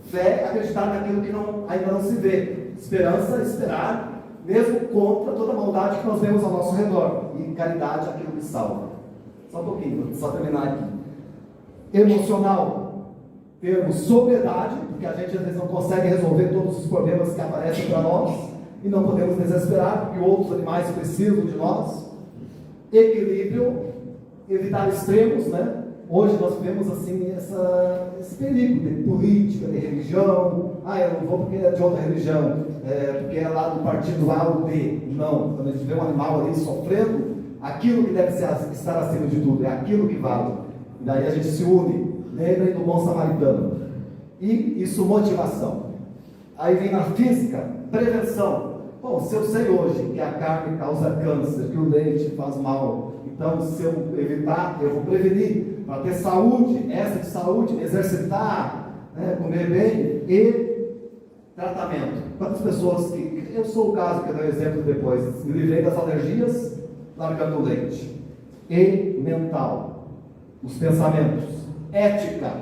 Fé é acreditar naquilo que ainda não se vê. Esperança é esperar, mesmo contra toda a maldade que nós vemos ao nosso redor. E caridade é aquilo que salva. Só um pouquinho, só terminar aqui. Emocional, termos sobriedade, porque a gente às vezes não consegue resolver todos os problemas que aparecem para nós, e não podemos desesperar, porque outros animais precisam de nós. Equilíbrio, evitar extremos, né? Hoje nós vivemos assim esse perigo de política, de religião. Eu não vou porque é de outra religião, porque é lá do partido A ou B. Não, quando a gente vê um animal ali sofrendo, aquilo que deve estar acima de tudo, é aquilo que vale. E daí a gente se une. Lembrem do bom samaritano. E isso, motivação. Aí vem na física, prevenção. Bom, se eu sei hoje que a carne causa câncer, que o leite faz mal, então se eu evitar, eu vou prevenir, para ter saúde, essa de saúde, exercitar, né, comer bem e tratamento. Quantas pessoas que, eu sou o caso que eu dou exemplo depois, me livrei das alergias, largando o leite. E mental, os pensamentos, ética,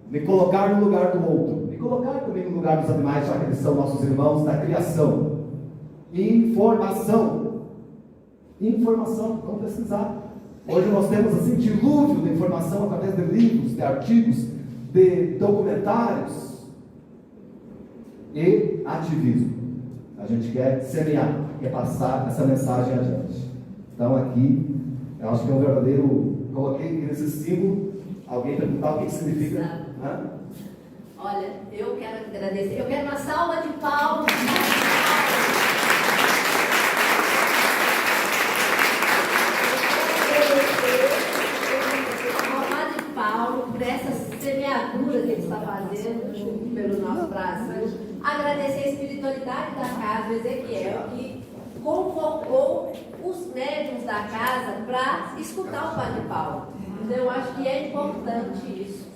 me colocar no lugar do outro, me colocar também no lugar dos animais, já que eles são nossos irmãos da criação. Informação, vamos pesquisar. Hoje nós temos assim dilúvio de informação através de livros, de artigos, de documentários e ativismo. A gente quer semear, quer passar essa mensagem adiante. Então aqui, eu acho que é um verdadeiro, coloquei nesse símbolo. Alguém perguntar o que significa? Olha, eu quero agradecer, eu quero uma salva de palmas. Por essa semeadura que ele está fazendo pelo nosso Brasil. Agradecer a espiritualidade da casa, o Ezequiel, que convocou os médiuns da casa para escutar o Padre Paulo. Então eu acho que é importante isso.